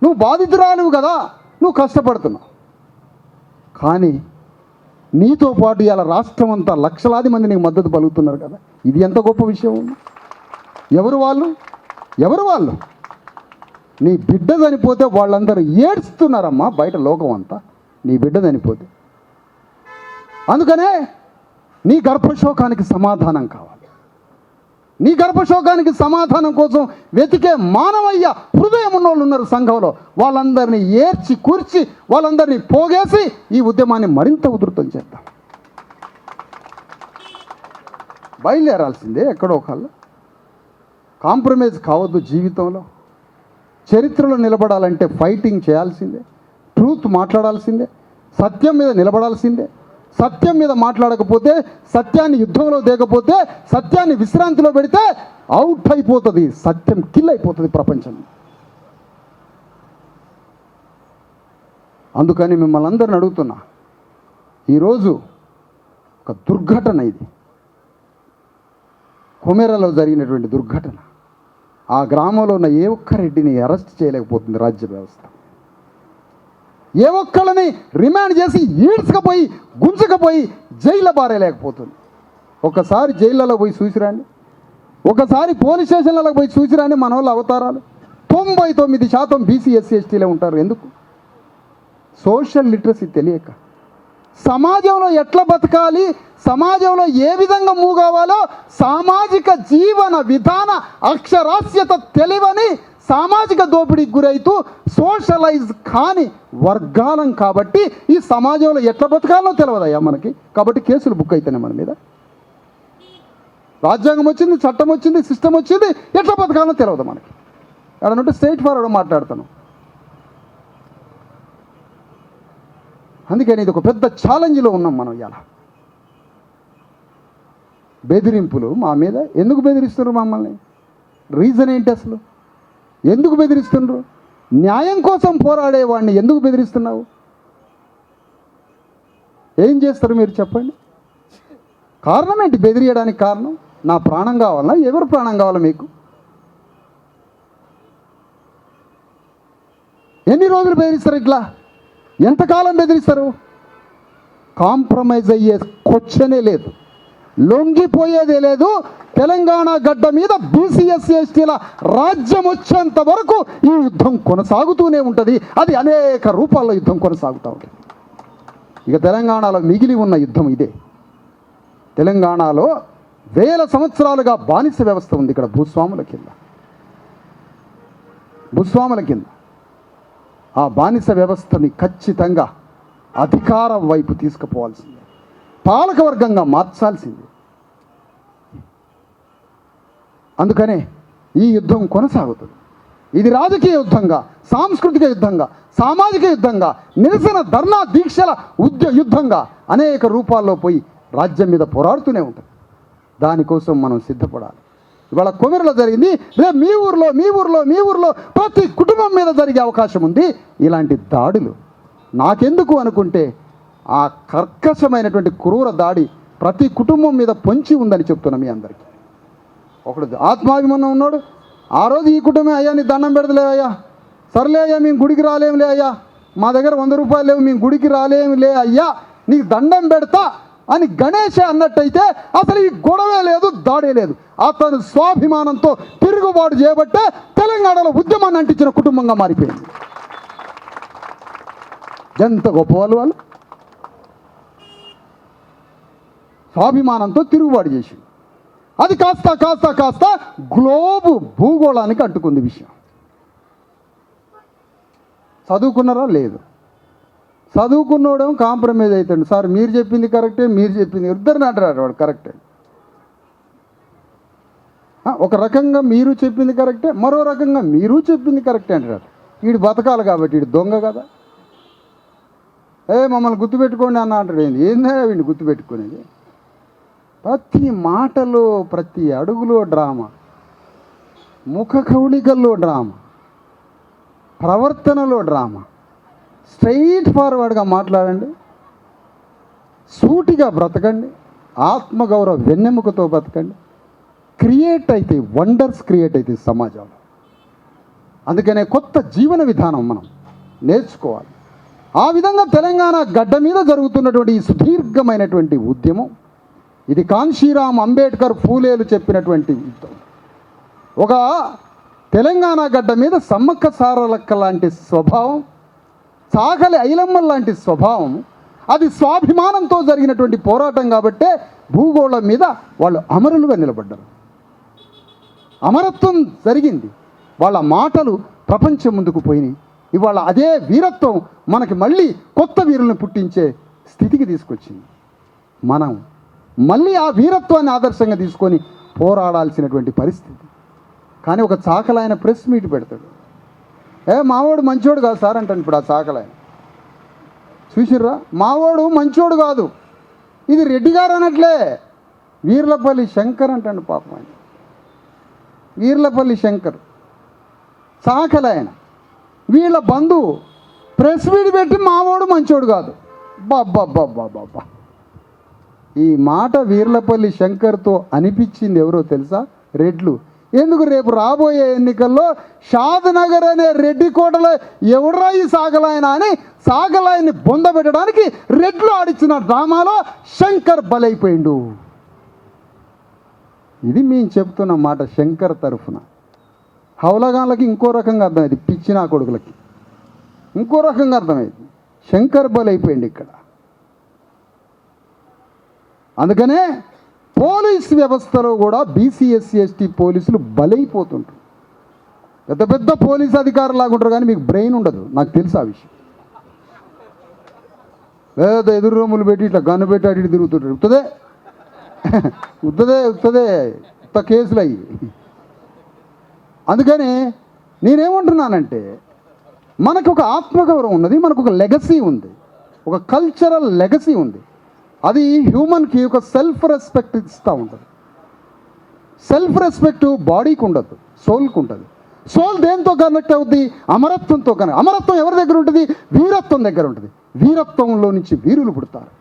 నువ్వు బాధితురాలివు కదా, నువ్వు కష్టపడుతున్నావు. కానీ నీతో పాటు ఇలా రాష్ట్రం అంతా లక్షలాది మంది నీకు మద్దతు పలుకుతున్నారు కదా, ఇది ఎంత గొప్ప విషయం. ఎవరు వాళ్ళు? నీ బిడ్డ చనిపోతే వాళ్ళందరూ ఏడ్చుతున్నారమ్మా బయట లోకం అంతా, నీ బిడ్డ చనిపోతే. అందుకనే నీ గర్భశోకానికి సమాధానం కావాలి. నీ గర్భశోకానికి సమాధానం కోసం వెతికే మానవయ్య హృదయం ఉన్నోళ్ళు ఉన్నారు సంఘంలో. వాళ్ళందరినీ ఏర్చి కూర్చి వాళ్ళందరినీ పోగేసి ఈ ఉద్యమాన్ని మరింత ఉధృతం చేద్దాం. బయలుదేరాల్సిందే ఎక్కడో ఒకళ్ళు. కాంప్రమైజ్ కావద్దు జీవితంలో. చరిత్రలో నిలబడాలంటే ఫైటింగ్ చేయాల్సిందే, ట్రూత్ మాట్లాడాల్సిందే, సత్యం మీద నిలబడాల్సిందే. సత్యం మీద మాట్లాడకపోతే, సత్యాన్ని యుద్ధంలో దిగకపోతే, సత్యాన్ని విశ్రాంతిలో పెడితే అవుట్ అయిపోతుంది, సత్యం కిల్ అయిపోతుంది ప్రపంచం. అందుకని మిమ్మల్ని అందరిని అడుగుతున్నా, ఈరోజు ఒక దుర్ఘటన, ఇది కొమెరలో జరిగినటువంటి దుర్ఘటన. ఆ గ్రామంలో ఉన్న ఏ ఒక్క రెడ్డిని అరెస్ట్ చేయలేకపోతుంది రాజ్య వ్యవస్థ. ఏ ఒక్కళ్ళని రిమాండ్ చేసి ఈడ్చుకపోయి గుంజుకపోయి జైల్లో బారేయలేకపోతుంది. ఒకసారి జైళ్ళలో పోయి చూసిరండి, ఒకసారి పోలీస్ స్టేషన్లలో పోయి చూసిరండి. మన వాళ్ళ అవతారాలు 99% బీసీ ఎస్సీ ఎస్టీలే ఉంటారు. ఎందుకు? సోషల్ లిటరసీ తెలియక, సమాజంలో ఎట్లా బతకాలి, సమాజంలో ఏ విధంగా మూవ్ కావాలో సామాజిక జీవన విధాన అక్షరాస్యత తెలివని సామాజిక దోపిడీకి గురైతూ సోషలైజ్ కాని వర్గాలం. కాబట్టి ఈ సమాజంలో ఎట్లా బతకాలో తెలియదయ్యా మనకి. కాబట్టి కేసులు బుక్ అయితేనే మన మీద. రాజ్యాంగం వచ్చింది, చట్టం వచ్చింది, సిస్టమ్ వచ్చింది, ఎట్లా బతకాలో తెలియదు మనకి. అక్కడ స్ట్రైట్ ఫార్వర్డ్ మాట్లాడుతాను. అందుకని ఇది ఒక పెద్ద ఛాలెంజ్లో ఉన్నాం మనం. ఇలా బెదిరింపులు మా మీద ఎందుకు బెదిరిస్తున్నారు మమ్మల్ని? రీజన్ ఏంటి అసలు? ఎందుకు బెదిరిస్తున్నారు? న్యాయం కోసం పోరాడేవాడిని ఎందుకు బెదిరిస్తున్నావు? ఏం చేస్తారు మీరు చెప్పండి? కారణం ఏంటి బెదిరియడానికి? కారణం నా ప్రాణం కావాలా? ఎవరు ప్రాణం కావాలా మీకు? ఎన్ని రోజులు బెదిరిస్తారు? ఇట్లా ఎంతకాలం బెదిరిస్తారు? కాంప్రమైజ్ అయ్యే క్వశ్చనే లేదు, లొంగిపోయేదే లేదు. తెలంగాణ గడ్డ మీద బీసీ ఎస్సీ ఎస్టీల రాజ్యం వచ్చేంత వరకు ఈ యుద్ధం కొనసాగుతూనే ఉంటుంది. అది అనేక రూపాల్లో యుద్ధం కొనసాగుతూ ఉంటుంది. ఇక తెలంగాణలో మిగిలి ఉన్న యుద్ధం ఇదే. తెలంగాణలో 1000 సంవత్సరాలుగా బానిస వ్యవస్థ ఉంది ఇక్కడ భూస్వాముల కింద. భూస్వాముల కింద. ఆ బానిస వ్యవస్థని ఖచ్చితంగా అధికారం వైపు తీసుకుపోవాల్సిందే, పాలకవర్గంగా మార్చాల్సిందే. అందుకనే ఈ యుద్ధం కొనసాగుతుంది. ఇది రాజకీయ యుద్ధంగా, సాంస్కృతిక యుద్ధంగా, సామాజిక యుద్ధంగా, నిరసన ధర్నా దీక్షల యుద్ధంగా అనేక రూపాల్లో పోయి రాజ్యం మీద పోరాడుతూనే ఉంటుంది. దానికోసం మనం సిద్ధపడాలి. ఇవాళ కొమెరలో జరిగింది, రేపు మీ ఊర్లో ప్రతి కుటుంబం మీద జరిగే అవకాశం ఉంది. ఇలాంటి దాడులు నాకెందుకు అనుకుంటే ఆ కర్కశమైనటువంటి క్రూర దాడి ప్రతి కుటుంబం మీద పొంచి ఉందని చెప్తున్నా మీ అందరికీ. ఒకడు ఆత్మాభిమానం ఉన్నాడు, ఆ రోజు ఈ కుటుంబం, అయ్యా నీ దండం పెడతలే అయ్యా, సర్లే అయ్యా మేము గుడికి రాలేములే అయ్యా, మా దగ్గర 100 రూపాయలు లేవు, మేము గుడికి రాలేములే అయ్యా, నీకు దండం పెడతా అని గణేష్ అన్నట్టయితే అసలు ఈ గొడవే లేదు, దాడే లేదు. అతను స్వాభిమానంతో తిరుగుబాటు చేయబట్టే తెలంగాణలో ఉద్యమాన్ని అంటించిన కుటుంబంగా మారిపోయింది. ఎంత గొప్పవాళ్ళు వాళ్ళు. స్వాభిమానంతో తిరుగుబాటు చేసి అది కాస్త కాస్త కాస్త గ్లోబు భూగోళానికి అంటుకుంది విషయం. చదువుకున్నారా? లేదు. చదువుకున్నోడేమో కాంప్రమైజ్ అవుతాడు. సార్ మీరు చెప్పింది కరెక్టే, మీరు చెప్పింది, ఇద్దరిని అంటారు వాడు కరెక్టే. ఒక రకంగా మీరు చెప్పింది కరెక్టే, మరో రకంగా మీరు చెప్పింది కరెక్టే అంటారు. వీడు బతకాలి కాబట్టి వీడు దొంగ కదా. మమ్మల్ని గుర్తుపెట్టుకోండి అన్న అంటాడు. ఏందా వీడిని గుర్తుపెట్టుకునేది? ప్రతి మాటలో, ప్రతి అడుగులో డ్రామా, ముఖ కవళికల్లో డ్రామా, ప్రవర్తనలో డ్రామా. స్ట్రైట్ ఫార్వర్డ్గా మాట్లాడండి, సూటిగా బ్రతకండి, ఆత్మగౌరవ వెన్నెముకతో బ్రతకండి. క్రియేట్ అయితే వండర్స్ క్రియేట్ అయితే సమాజంలో. అందుకనే కొత్త జీవన విధానం మనం నేర్చుకోవాలి. ఆ విధంగా తెలంగాణ గడ్డ మీద జరుగుతున్నటువంటి ఈ సుదీర్ఘమైనటువంటి ఉద్యమం, ఇది కాన్షీరామ్, అంబేద్కర్, ఫూలేలు చెప్పినటువంటి యుద్ధం. ఒక తెలంగాణ గడ్డ మీద సమ్మక్క సారలక్క లాంటి స్వభావం, సాగలి ఐలమ్మల లాంటి స్వభావం, అది స్వాభిమానంతో జరిగినటువంటి పోరాటం కాబట్టే భూగోళం మీద వాళ్ళు అమరులుగా నిలబడ్డారు. అమరత్వం జరిగింది. వాళ్ళ మాటలు ప్రపంచం ముందుకు పోయినాయి. ఇవాళ అదే వీరత్వం మనకి మళ్ళీ కొత్త వీరులను పుట్టించే స్థితికి తీసుకొచ్చింది. మనం మళ్ళీ ఆ వీరత్వాన్ని ఆదర్శంగా తీసుకొని పోరాడాల్సినటువంటి పరిస్థితి. కానీ ఒక చాకలాయన ప్రెస్ మీట్ పెడతాడు. మావాడు మంచోడు కాదు సార్ అంటాను. ఇప్పుడు ఆ చాకలాయన చూసిర్రా, మావాడు మంచోడు కాదు, ఇది రెడ్డి గారు అనట్లే, వీర్లపల్లి శంకర్ అంటాడు. పాపం ఆయన వీర్లపల్లి శంకర్ చాకలాయన, వీళ్ళ బంధువు ప్రెస్ మీట్ పెట్టి మావాడు మంచోడు కాదు. బాబ్బా, ఈ మాట వీర్లపల్లి శంకర్తో అనిపించింది ఎవరో తెలుసా? రెడ్లు. ఎందుకు? రేపు రాబోయే ఎన్నికల్లో షాద్నగర్ అనే రెడ్డి కోటలో ఎవడ్రా ఈ సాగలాయన అని సాగలాయన్ని బొందబెట్టడానికి రెడ్లు ఆడిచ్చిన డ్రామాలో శంకర్ బలైపోయిండు. ఇది మేము చెప్తున్న మాట శంకర్ తరఫున. హౌలగాన్లకి ఇంకో రకంగా అర్థమైంది, పిచ్చినా కొడుకులకి ఇంకో రకంగా అర్థమైంది. శంకర్ బలైపోయింది ఇక్కడ. అందుకనే పోలీస్ వ్యవస్థలో కూడా బీసీ ఎస్సీ ఎస్టీ పోలీసులు బలైపోతుంటారు. పెద్ద పెద్ద పోలీస్ అధికారులు లాగుంటారు, కానీ మీకు బ్రెయిన్ ఉండదు. నాకు తెలుసు ఆ విషయం. పెద్ద ఎదురు రూములు పెట్టి ఇట్లా గన్ను పెట్టి అటు తిరుగుతుంటారు. ఉత్తదే కేసులు అయ్యి. అందుకని నేనేమంటున్నానంటే, మనకు ఒక ఆత్మగౌరవం ఉన్నది, మనకు ఒక లెగసీ ఉంది, ఒక కల్చరల్ లెగసీ ఉంది. అది హ్యూమన్కి ఒక సెల్ఫ్ రెస్పెక్ట్ ఇస్తూ ఉంటుంది. సెల్ఫ్ రెస్పెక్ట్ బాడీకి ఉండదు, సోల్కి ఉంటుంది. సోల్ దేంతో కనెక్ట్ అవుద్ది? అమరత్వంతో కనెక్ట్. అమరత్వం ఎవరి దగ్గర ఉంటుంది? వీరత్వం దగ్గర ఉంటుంది. వీరత్వంలో నుంచి వీరులు పుడతారు.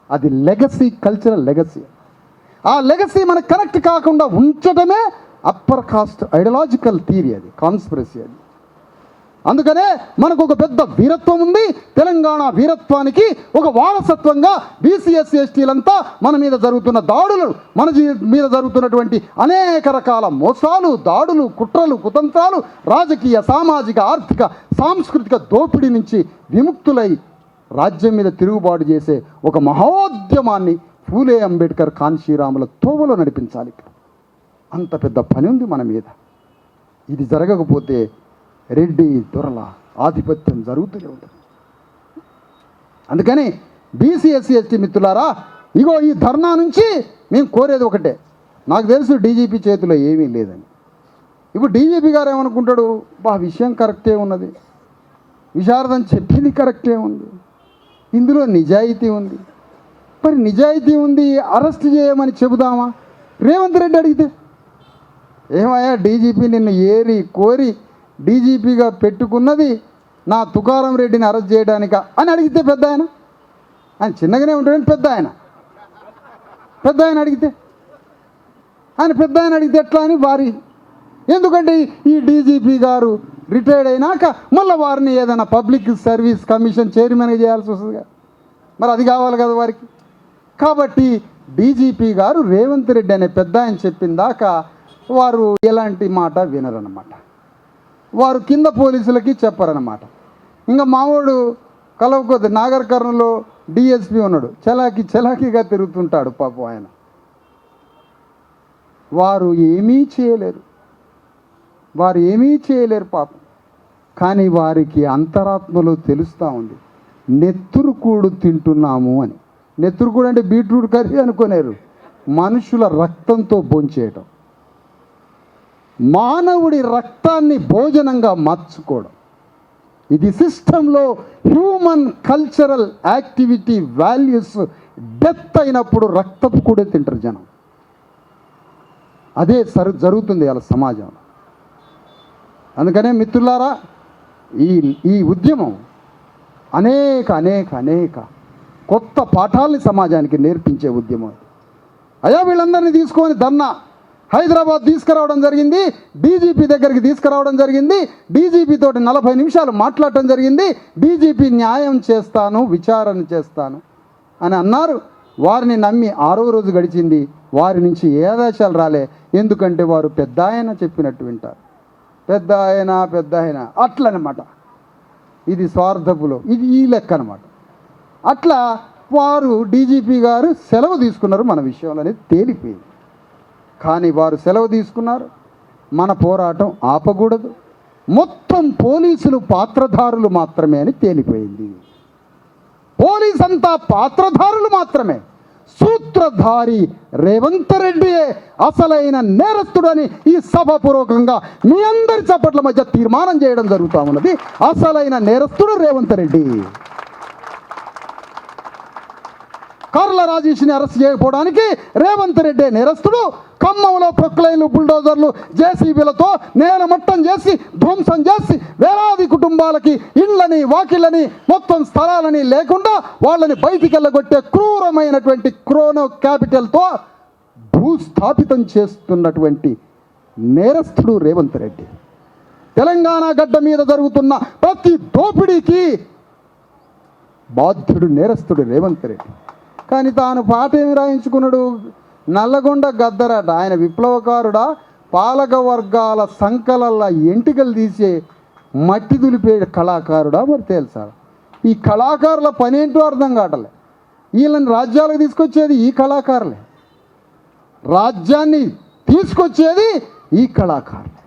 అది లెగసీ, కల్చరల్ లెగసీ. ఆ లెగసీ మనకు కనెక్ట్ కాకుండా ఉంచడమే అప్పర్ కాస్ట్ ఐడియాలజికల్ థియరీ, అది కాన్స్పిరసీ. అది అందుకనే మనకు ఒక పెద్ద వీరత్వం ఉంది. తెలంగాణ వీరత్వానికి ఒక వారసత్వంగా బీసీ ఎస్సీ ఎస్టీలంతా మన మీద జరుగుతున్న దాడులు, మన మీద జరుగుతున్నటువంటి అనేక రకాల మోసాలు, దాడులు, కుట్రలు, కుతంత్రాలు, రాజకీయ, సామాజిక, ఆర్థిక, సాంస్కృతిక దోపిడీ నుంచి విముక్తులై రాజ్యం మీద తిరుగుబాటు చేసే ఒక మహోద్యమాన్ని ఫూలే, అంబేద్కర్, కాన్షీరాముల తోవలో నడిపించాలి. అంత పెద్ద పని ఉంది మన మీద. ఇది జరగకపోతే రెడ్డి దొరల ఆధిపత్యం జరుగుతూనే ఉంటుంది. అందుకని బీసీ ఎస్సీ ఎస్టీ మిత్రులారా, ఇగో ఈ ధర్నా నుంచి మేము కోరేది ఒకటే. నాకు తెలుసు డీజీపీ చేతిలో ఏమీ లేదని. ఇప్పుడు డీజీపీ గారు ఏమనుకుంటాడు, విషయం కరెక్టే ఉన్నది, విశారదం చెప్పింది కరెక్టే ఉంది, ఇందులో నిజాయితీ ఉంది, మరి నిజాయితీ ఉంది అరెస్ట్ చేయమని చెబుదామా? రేవంత్ రెడ్డి అడిగితే ఏమయ్యా డీజీపీ నిన్ను ఏరి కోరి డీజీపీగా పెట్టుకున్నది నా తుకారం రెడ్డిని అరెస్ట్ చేయడానిక అని అడిగితే పెద్ద ఆయన చిన్నగానే ఉంటాడని పెద్ద ఆయన అడిగితే ఎట్లా అని వారి, ఎందుకంటే ఈ డీజీపీ గారు రిటైర్డ్ అయినాక మళ్ళీ వారిని ఏదైనా పబ్లిక్ సర్వీస్ కమిషన్ చైర్మన్గా చేయాల్సి వస్తుంది కదా, మరి అది కావాలి కదా వారికి. కాబట్టి డీజీపీ గారు రేవంత్ రెడ్డి అనే పెద్ద ఆయన చెప్పిన దాకా వారు ఎలాంటి మాట వినరన్నమాట, వారు కింద పోలీసులకి చెప్పరన్నమాట. ఇంకా మావోడు కలవకొద్ది నాగర్ కర్నూలులో డిఎస్పీ ఉన్నాడు, చలాకీగా తిరుగుతుంటాడు పాపం ఆయన. వారు ఏమీ చేయలేరు పాపం. కానీ వారికి అంతరాత్మలో తెలుస్తూ ఉంది నెత్తురు కూడు తింటున్నాము అని. నెత్తురు కూడు అంటే బీట్రూట్ కర్రీ అనుకునేరు, మనుషుల రక్తంతో భోంచేయటం, మానవుడి రక్తాన్ని భోజనంగా మార్చుకోవడం. ఇది సిస్టంలో human cultural activity values death అయినప్పుడు రక్తపు కూడా తింటారు జనం. అదే జరుగుతుంది అలా సమాజంలో. అందుకనే మిత్రులారా, ఈ ఉద్యమం అనేక కొత్త పాఠాలని సమాజానికి నేర్పించే ఉద్యమం. అయ్యా వీళ్ళందరినీ తీసుకొని ధర్నా హైదరాబాద్ తీసుకురావడం జరిగింది, డీజీపీ దగ్గరికి తీసుకురావడం జరిగింది, డీజీపీ తోటి 40 నిమిషాలు మాట్లాడటం జరిగింది. డీజీపీ న్యాయం చేస్తాను, విచారణ చేస్తాను అని అన్నారు. వారిని నమ్మి 6వ రోజు గడిచింది, వారి నుంచి ఏ ఆదేశాలు రాలే. ఎందుకంటే వారు పెద్ద ఆయన చెప్పినట్టు వింటారు. పెద్ద ఆయన అట్లనమాట, ఇది స్వార్థపులో, ఇది ఈ లెక్క అనమాట. అట్లా వారు డీజీపీ గారు సెలవు తీసుకున్నారు మన విషయంలో అనేది తేలిపోయింది. కానీ వారు సెలవు తీసుకున్నారు, మన పోరాటం ఆపకూడదు, మొత్తం పోలీసులు పాత్రధారులు మాత్రమే అని తేలిపోయింది. పోలీస్ అంతా పాత్రధారులు మాత్రమే, సూత్రధారి రేవంత్ రెడ్డియే అసలైన నేరస్తుడని ఈ సభాపూర్వకంగా మీ అందరి చప్పట్ల మధ్య తీర్మానం చేయడం జరుగుతూ ఉన్నది. అసలైన నేరస్తుడు రేవంత్ రెడ్డి. కార్ల రాజేష్ని అరెస్ట్ చేయకపోవడానికి రేవంత్ రెడ్డి నేరస్తుడు. ఖమ్మంలో ప్రొక్లైన్లు, బుల్డోజర్లు, జేసీబీలతో నేలమట్టం చేసి ధ్వంసం చేసి వేలాది కుటుంబాలకి ఇండ్లని, వాకిళ్ళని, మొత్తం స్థలాలని లేకుండా వాళ్ళని బయటికి వెళ్ళగొట్టే క్రూరమైనటువంటి క్రోనో క్యాపిటల్తో భూస్థాపితం చేస్తున్నటువంటి నేరస్తుడు రేవంత్ రెడ్డి. తెలంగాణ గడ్డ మీద జరుగుతున్న ప్రతి దోపిడీకి బాధ్యుడు నేరస్తుడు రేవంత్ రెడ్డి. కానీ తాను పాట ఏమి రాయించుకున్నాడు, నల్లగొండ గద్దరట. ఆయన విప్లవకారుడా, పాలక వర్గాల సంకలల్లా ఎంటికలు తీసే మట్టి దులిపే కళాకారుడా? మరి తెలుసా ఈ కళాకారుల పనేంటో అర్థం కావట్లే. వీళ్ళని రాజ్యాలకు తీసుకొచ్చేది ఈ కళాకారులే, రాజ్యాన్ని తీసుకొచ్చేది ఈ కళాకారులే.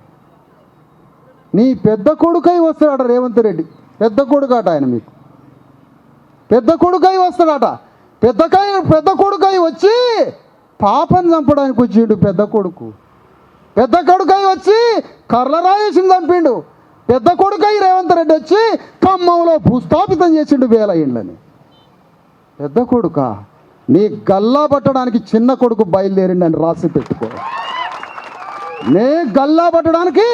నీ పెద్ద కొడుకై వస్తాడట రేవంత్ రెడ్డి, పెద్ద కొడుకట ఆయన, మీకు పెద్ద కొడుకై వస్తాడట. పెద్ద కొడుకై వచ్చి పాపని చంపడానికి వచ్చిండు పెద్ద కొడుకై వచ్చి కర్ల రాజేష్ని చంపిండు. పెద్ద కొడుకై రేవంత్ రెడ్డి వచ్చి ఖమ్మంలో భూస్థాపితం చేసిండు 1000 ఇండ్లని. పెద్ద కొడుక నీ గల్లా పట్టడానికి చిన్న కొడుకు బయలుదేరిండి అని రాసి పెట్టుకో. నీ గల్లా పట్టడానికి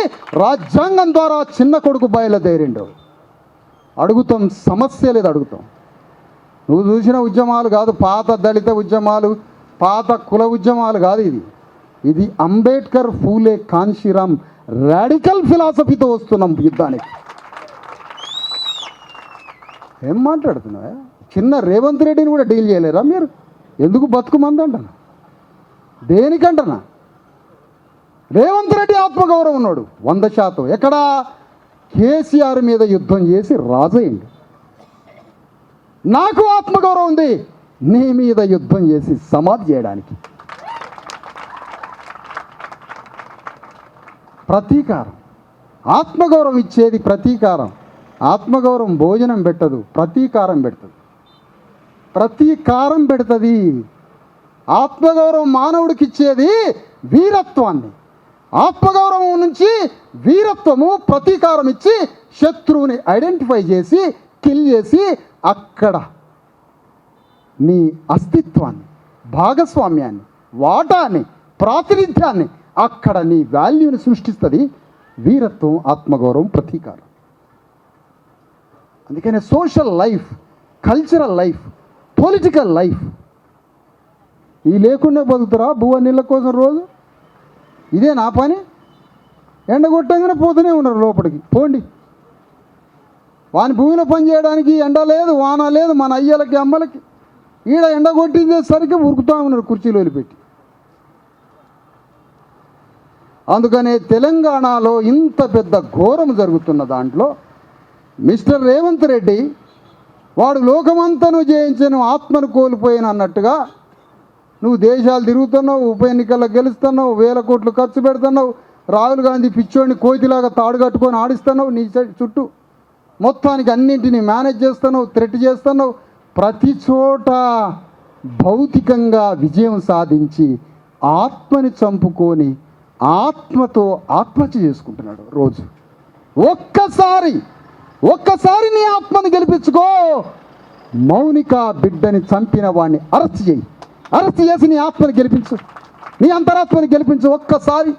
రాజ్యాంగం ద్వారా చిన్న కొడుకు బయలుదేరిండు. అడుగుతాం, సమస్య లేదు, అడుగుతాం. నువ్వు చూసిన ఉద్యమాలు కాదు, పాత దళిత ఉద్యమాలు, పాత కుల ఉద్యమాలు కాదు. ఇది అంబేద్కర్, ఫూలే, కాన్షీరామ్ రాడికల్ ఫిలాసఫీతో వస్తున్నాం యుద్ధానికి. ఏం మాట్లాడుతున్నావా? చిన్న రేవంత్ రెడ్డిని కూడా డీల్ చేయలేరా మీరు? ఎందుకు బతుకుమంది అంటనా? దేనికంటనా? రేవంత్ రెడ్డి ఆత్మగౌరవం ఉన్నాడు 100%. ఎక్కడా? కేసీఆర్ మీద యుద్ధం చేసి రాజయ్యండి. నాకు ఆత్మగౌరవం ఉంది నీ మీద యుద్ధం చేసి సమాధి చేయడానికి. ప్రతీకారం ఆత్మగౌరవం ఇచ్చేది ప్రతీకారం. ఆత్మగౌరవం భోజనం పెట్టదు, ప్రతీకారం పెడుతుంది. ప్రతీకారం పెడుతుంది. ఆత్మగౌరవం మానవుడికి ఇచ్చేది వీరత్వాన్ని. ఆత్మగౌరవం నుంచి వీరత్వము, ప్రతీకారం ఇచ్చి శత్రువుని ఐడెంటిఫై చేసి కిల్ చేసి అక్కడ నీ అస్తిత్వాన్ని, భాగస్వామ్యాన్ని, వాటాన్ని, ప్రాతినిధ్యాన్ని, అక్కడ నీ వాల్యూని సృష్టిస్తుంది వీరత్వం, ఆత్మగౌరవం, ప్రతీకారం. అందుకనే social life, cultural life, political life ఈ లేకుండా బతుకుతారా భూవ నీళ్ళ కోసం రోజు? ఇదే నా పని. ఎండగొట్టంగానే పోతూనే ఉన్నారు లోపలికి. పోండి, వాని భూమిలో పని చేయడానికి ఎండ లేదు, వాన లేదు. మన అయ్యలకి అమ్మలకి ఈడ ఎండ కొట్టించేసరికి ఉరుకుతూ ఉన్నారు కుర్చీలు వదిలిపెట్టి. అందుకనే తెలంగాణలో ఇంత పెద్ద ఘోరం జరుగుతున్న దాంట్లో మిస్టర్ రేవంత్ రెడ్డి వాడు లోకమంతను జయించను ఆత్మను కోల్పోయిన అన్నట్టుగా నువ్వు దేశాలు తిరుగుతున్నావు, ఉప ఎన్నికల్లో గెలుస్తున్నావు, 1000 కోట్లు ఖర్చు పెడుతున్నావు, రాహుల్ గాంధీ పిచ్చోడిని కోతిలాగా తాడు కట్టుకొని ఆడిస్తున్నావు, నీ చుట్టూ మొత్తానికి అన్నింటినీ మేనేజ్ చేస్తున్నావు, థ్రెట్ చేస్తున్నావు. ప్రతి చోట భౌతికంగా విజయం సాధించి ఆత్మని చంపుకొని ఆత్మతో ఆత్మహత్య చేసుకుంటున్నాడు రోజు. ఒక్కసారి నీ ఆత్మని గెలిపించుకో. మౌనిక బిడ్డని చంపిన వాడిని అరెస్ట్ చేయి. అరెస్ట్ చేసి నీ ఆత్మని గెలిపించు, నీ అంతరాత్మని గెలిపించు. ఒక్కసారి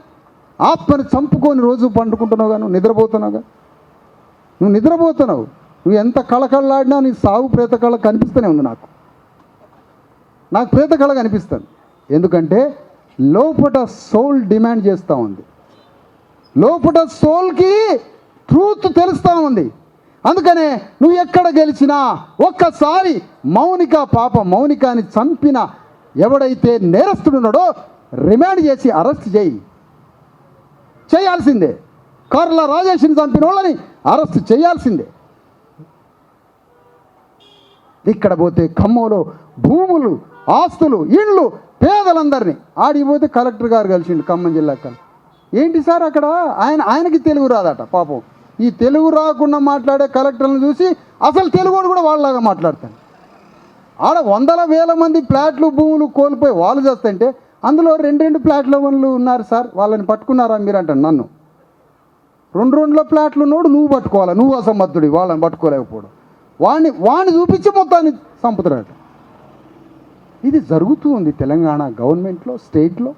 ఆత్మని చంపుకొని రోజు పండుకుంటున్నావుగా, నువ్వు నిద్రపోతున్నావుగా. నువ్వు నిద్రపోతున్నావు. నువ్వు ఎంత కళకళలాడినా నీ సాగు ప్రేత కళ కనిపిస్తూనే ఉంది. నాకు ప్రేత కళ కనిపిస్తుంది. ఎందుకంటే లోపట సోల్ డిమాండ్ చేస్తూ ఉంది. లోపట సోల్కి ట్రూత్ తెలుస్తూ ఉంది. అందుకనే నువ్వు ఎక్కడ గెలిచినా ఒక్కసారి మౌనికాని చంపిన ఎవడైతే నేరస్తుడున్నాడో రిమాండ్ చేసి అరెస్ట్ చేయాల్సిందే. కార్ల రాజేష్ని చంపిన వాళ్ళని అరెస్ట్ చేయాల్సిందే. ఇక్కడ పోతే ఖమ్మంలో భూములు, ఆస్తులు, ఇళ్ళు, పేదలందరినీ ఆడిపోతే కలెక్టర్ గారు కలిసిండు ఖమ్మం జిల్లాకు. ఏంటి సార్ అక్కడ ఆయనకి తెలుగు రాదట పాపం. ఈ తెలుగు రాకుండా మాట్లాడే కలెక్టర్లను చూసి అసలు తెలుగు కూడా వాళ్ళలాగా మాట్లాడతాను. ఆడ 100,000 మంది ఫ్లాట్లు, భూములు కోల్పోయి వాళ్ళు చేస్తుంటే అందులో 2 ఫ్లాట్ల వాళ్ళు ఉన్నారు సార్, వాళ్ళని పట్టుకున్నారా మీరు అంటాను. నన్ను 2 ఫ్లాట్లు ఉన్నోడు నువ్వు పట్టుకోవాలి, నువ్వు అసమర్థుడి, వాళ్ళని పట్టుకోలేకపోవడం. వాడిని చూపించి మొత్తాన్ని చంపుతున్నాడు. ఇది జరుగుతూ ఉంది తెలంగాణ గవర్నమెంట్లో, స్టేట్లో.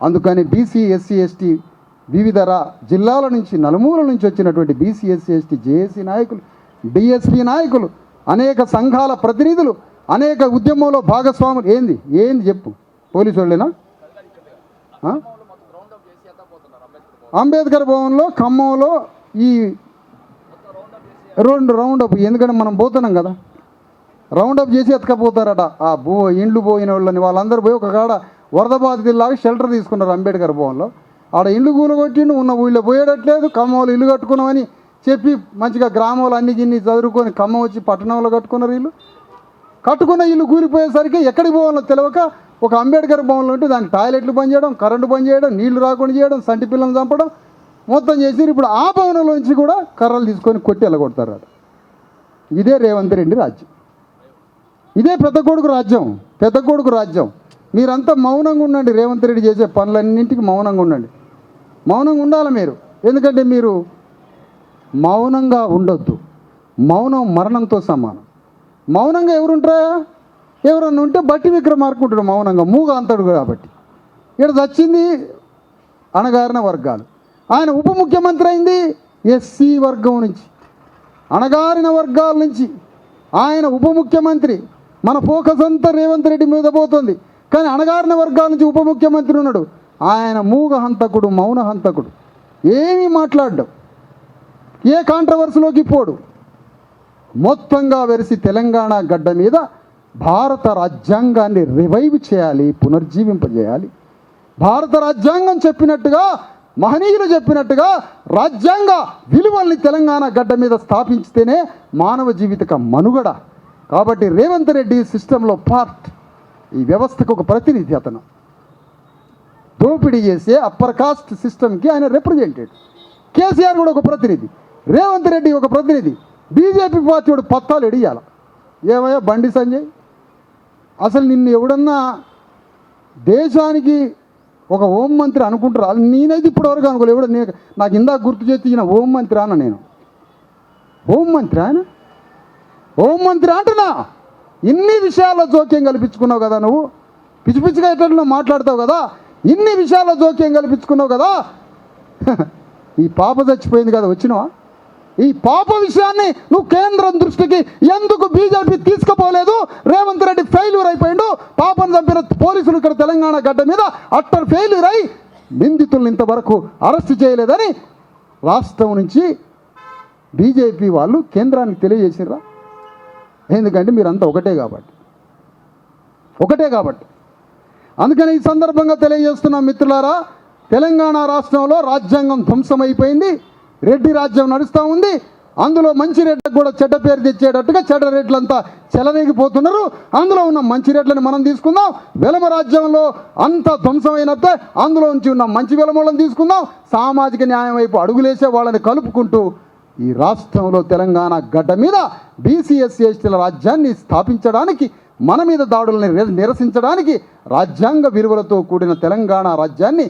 అందుకని బీసీ, ఎస్సీ, ఎస్టీ వివిధ జిల్లాల నుంచి, నలుమూల నుంచి వచ్చినటువంటి బీసీ, ఎస్సీ, ఎస్టీ, జేఏసీ నాయకులు, డిఎస్పీ నాయకులు, అనేక సంఘాల ప్రతినిధులు, అనేక ఉద్యమంలో భాగస్వాములు. ఏంది చెప్పు? పోలీసు వాళ్ళేనా? అంబేద్కర్ భవన్లో ఖమ్మంలో ఈ 2 రౌండప్, ఎందుకంటే మనం పోతున్నాం కదా, రౌండప్ చేసి ఎత్తుకపోతారట. ఆ ఇండ్లు పోయిన వాళ్ళని వాళ్ళందరూ పోయి ఒక కాడ వరద బాధితుల్లాగా షెల్టర్ తీసుకున్నారు అంబేద్కర్ భవన్లో. ఆడ ఇల్లు కూలగొట్టిండు, ఉన్న ఊళ్ళో పోయేటట్లేదు. ఖమ్మంలో ఇల్లు కట్టుకున్నామని చెప్పి మంచిగా గ్రామంలో అన్ని గిన్ని చదువుకొని ఖమ్మం వచ్చి పట్టణంలో కట్టుకున్నారు. కట్టుకున్న ఇల్లు కూలిపోయేసరికి ఎక్కడికి పోవాలో తెలియక ఒక అంబేద్కర్ భవన్లో ఉంటే దానికి టాయిలెట్లు బంద్ చేయడం, కరెంటు బంద్ చేయడం, నీళ్లు రాకుండా చేయడం, సంటి పిల్లలను చంపడం మొత్తం చేసి ఇప్పుడు ఆ భవనంలోంచి కూడా కర్రలు తీసుకొని కొట్టి వెళ్ళగొడతారు. ఇదే రేవంత్ రెడ్డి రాజ్యం. ఇదే పెద్ద కొడుకు రాజ్యం. మీరంతా మౌనంగా ఉండండి. రేవంత్ రెడ్డి చేసే పనులన్నింటికి మౌనంగా ఉండండి. మౌనంగా ఉండాలి మీరు. ఎందుకంటే మీరు మౌనంగా ఉండొద్దు. మౌనం మరణంతో సమానం. మౌనంగా ఎవరుంటారా? ఎవరన్నా ఉంటే బట్టి విక్రమార్కుంటాడు మౌనంగా, మూగ అంతాడు కాబట్టి. ఇక్కడ వచ్చింది అణగారిన వర్గాలు. ఆయన ఉప ముఖ్యమంత్రి అయింది ఎస్సీ వర్గం నుంచి, అణగారిన వర్గాల నుంచి. ఆయన ఉప ముఖ్యమంత్రి. మన ఫోకస్ అంతా రేవంత్ రెడ్డి మీద పోతుంది. కానీ అణగారిన వర్గాల నుంచి ఉప ముఖ్యమంత్రి ఉన్నాడు. ఆయన మూగ హంతకుడు, మౌన హంతకుడు. ఏమీ మాట్లాడ్డావు, ఏ కాంట్రవర్సీలోకి పోడు. మొత్తంగా వెరిసి తెలంగాణ గడ్డ మీద భారత రాజ్యాంగాన్ని రివైవ్ చేయాలి, పునర్జీవింపజేయాలి. భారత రాజ్యాంగం చెప్పినట్టుగా, మహనీయులు చెప్పినట్టుగా రాజ్యాంగ విలువల్ని తెలంగాణ గడ్డ మీద స్థాపించితేనే మానవ జీవితక మనుగడ. కాబట్టి రేవంత్ రెడ్డి సిస్టంలో పార్ట్, ఈ వ్యవస్థకు ఒక ప్రతినిధి. అతను దోపిడీ చేసే అప్పర్ కాస్ట్ సిస్టమ్కి ఆయన రిప్రజెంటేటివ్. కేసీఆర్ కూడా ఒక ప్రతినిధి, రేవంత్ రెడ్డి ఒక ప్రతినిధి, బీజేపీ పార్టీ వాడు పత్తాలు ఎడియాల. ఏమయ్యా బండి సంజయ్, అసలు నిన్ను ఎవడన్నా దేశానికి ఒక హోంమంత్రి అనుకుంటారా? నేనైతే ఇప్పటివరకు అనుకోలేదు. ఎవడో నాకు ఇందాక గుర్తు చేసి ఈయన హోంమంత్రి అన్న, నేను హోంమంత్రి ఆయన హోంమంత్రి అంటున్నా. ఇన్ని విషయాల్లో జోక్యం కల్పించుకున్నావు కదా నువ్వు, పిచ్చి పిచ్చిగా ఎట్లా మాట్లాడతావు కదా, ఇన్ని విషయాల్లో జోక్యం కల్పించుకున్నావు కదా. ఈ పాప చచ్చిపోయింది కదా, వచ్చినావా? ఈ పాప విషయాన్ని నువ్వు కేంద్రం దృష్టికి ఎందుకు బీజేపీ తీసుకుపోలేదు? రేవంత్ రెడ్డి ఫెయిల్యూర్ అయిపోయిండు. పాపను చంపిన పోలీసులు ఇక్కడ తెలంగాణ గడ్డ మీద అట్టర్ ఫెయిల్యూర్ అయి నిందితులను ఇంతవరకు అరెస్ట్ చేయలేదని రాష్ట్రం నుంచి బీజేపీ వాళ్ళు కేంద్రానికి తెలియజేసిర్రా? ఎందుకంటే మీరంతా ఒకటే కాబట్టి. అందుకని ఈ సందర్భంగా తెలియజేస్తున్నాం మిత్రులారా, తెలంగాణ రాష్ట్రంలో రాజ్యాంగం ధ్వంసమైపోయింది, రెడ్డి రాజ్యం నడుస్తూ ఉంది. అందులో మంచి రెడ్లకు కూడా చెడ్డ పేరు తెచ్చేటట్టుగా చెడ్డ రెడ్లంతా చెలరేగిపోతున్నారు. అందులో ఉన్న మంచి రెడ్లని మనం తీసుకుందాం. వెలమ రాజ్యంలో అంత ధ్వంసమైనట్టే అందులో నుంచి ఉన్న మంచి వెలమలను తీసుకుందాం. సామాజిక న్యాయం వైపు అడుగులేసే వాళ్ళని కలుపుకుంటూ ఈ రాష్ట్రంలో తెలంగాణ గడ్డ మీద బీసీ ఎస్సీ ఎస్టీల రాజ్యాన్ని స్థాపించడానికి, మన మీద దాడులను నిరసించడానికి, రాజ్యాంగ విలువలతో కూడిన తెలంగాణ రాజ్యాన్ని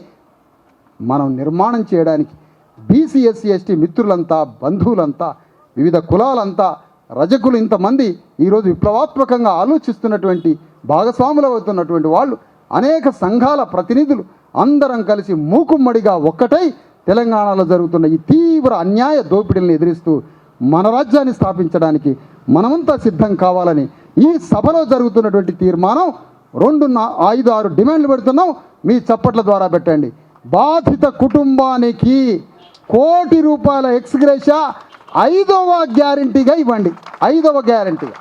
మనం నిర్మాణం చేయడానికి బీసీ ఎస్సీ ఎస్టీ మిత్రులంతా, బంధువులంతా, వివిధ కులాలంతా, రజకులు ఇంతమంది ఈరోజు విప్లవాత్మకంగా ఆలోచిస్తున్నటువంటి, భాగస్వాములు అవుతున్నటువంటి వాళ్ళు, అనేక సంఘాల ప్రతినిధులు అందరం కలిసి మూకుమ్మడిగా ఒక్కటై తెలంగాణలో జరుగుతున్న ఈ తీవ్ర అన్యాయ దోపిడీలను ఎదిరిస్తూ మన రాజ్యాన్ని స్థాపించడానికి మనమంతా సిద్ధం కావాలని ఈ సభలో జరుగుతున్నటువంటి తీర్మానం 5-6 డిమాండ్లు పెడుతున్నాం. మీ చప్పట్ల ద్వారా పెట్టండి. బాధిత కుటుంబానికి ₹1,00,00,000 ఎక్స్గ్రేషియా 5వ గ్యారంటీగా ఇవ్వండి. 5వ గ్యారంటీగా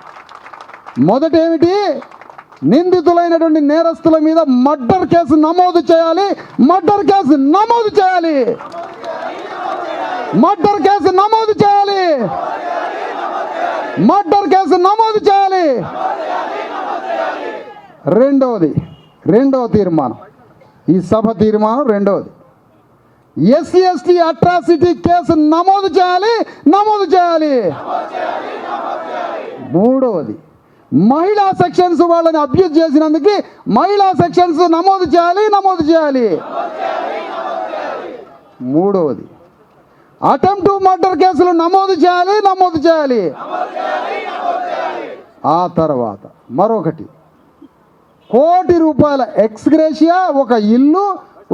మొదటి ఏమిటి? నిందితులైనటువంటి నేరస్తుల మీద మర్డర్ కేసు నమోదు చేయాలి. మర్డర్ కేసు నమోదు చేయాలి. మర్డర్ కేసు నమోదు చేయాలి. మర్డర్ కేసు నమోదు చేయాలి. రెండవ తీర్మానం, ఈ సభ తీర్మానం రెండవది, ఎస్సీ ఎస్టీ అట్రాసిటీ కేసు నమోదు చేయాలి. మూడవది, మహిళా సెక్షన్స్ వాళ్ళని అబ్యూజ్ చేసినందుకు మహిళా సెక్షన్స్ నమోదు చేయాలి. మూడవది, అటెంప్ట్ మర్డర్ కేసులు నమోదు చేయాలి. ఆ తర్వాత మరొకటి, ₹1,00,00,000 ఎక్స్గ్రేషియా, ఒక ఇల్లు,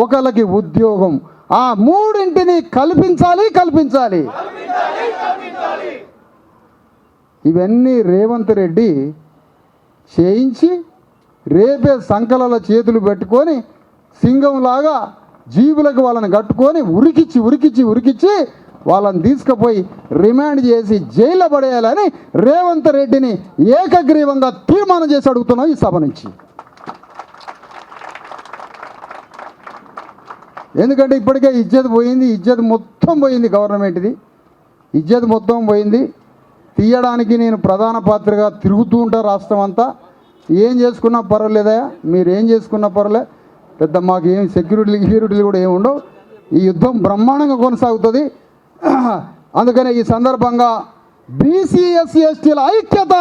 ఒకళ్ళకి ఉద్యోగం. ఆ మూడింటిని కల్పించాలి. ఇవన్నీ రేవంత్ రెడ్డి చేయించి రేపే సంకలలో చేతులు పెట్టుకొని సింగంలాగా జీవులకు వాళ్ళని కట్టుకొని ఉరికిచ్చి వాళ్ళని తీసుకుపోయి రిమాండ్ చేసి జైల్లో పడేయాలని రేవంత్ రెడ్డిని ఏకగ్రీవంగా తీర్మానం చేసి అడుగుతున్నాం ఈ సభ నుంచి. ఎందుకంటే ఇప్పటికే ఇజ్జత్ మొత్తం పోయింది. గవర్నమెంట్ది ఇజ్జత్ మొత్తం పోయింది. తీయడానికి నేను ప్రధాన పాత్రగా తిరుగుతూ ఉంటా రాష్ట్రం అంతా. ఏం చేసుకున్నా పర్వాలేదా, మీరు ఏం చేసుకున్నా పర్వాలే, పెద్ద మాకు ఏం సెక్యూరిటీలు కూడా ఏమి ఉండవు. ఈ యుద్ధం బ్రహ్మాండంగా కొనసాగుతుంది. అందుకనే ఈ సందర్భంగా బీసీ ఎస్సీ ఎస్టీల ఐక్యత,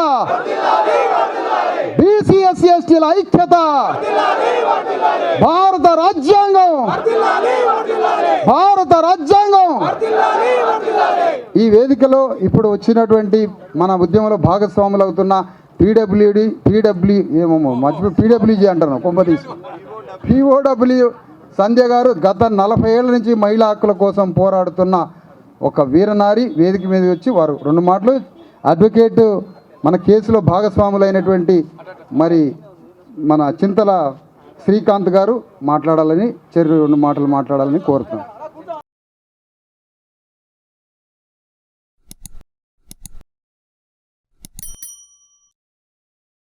భారత రాజ్యాంగం. ఈ వేదికలో ఇప్పుడు వచ్చినటువంటి మన ఉద్యమంలో భాగస్వాములు అవుతున్న పీడబ్ల్యూజీ అంటారు కొంపతీసి, POW సంధ్య గారు గత 40 ఏళ్ల నుంచి మహిళా హక్కుల కోసం పోరాడుతున్న ఒక వీరనారి వేదిక మీద వచ్చి వారు 2 మాటలు, అడ్వకేట్ మన కేసులో భాగస్వాములైనటువంటి మరి మన చింతల శ్రీకాంత్ గారు మాట్లాడాలని 2 మాటలు మాట్లాడాలని కోరుతున్నాం.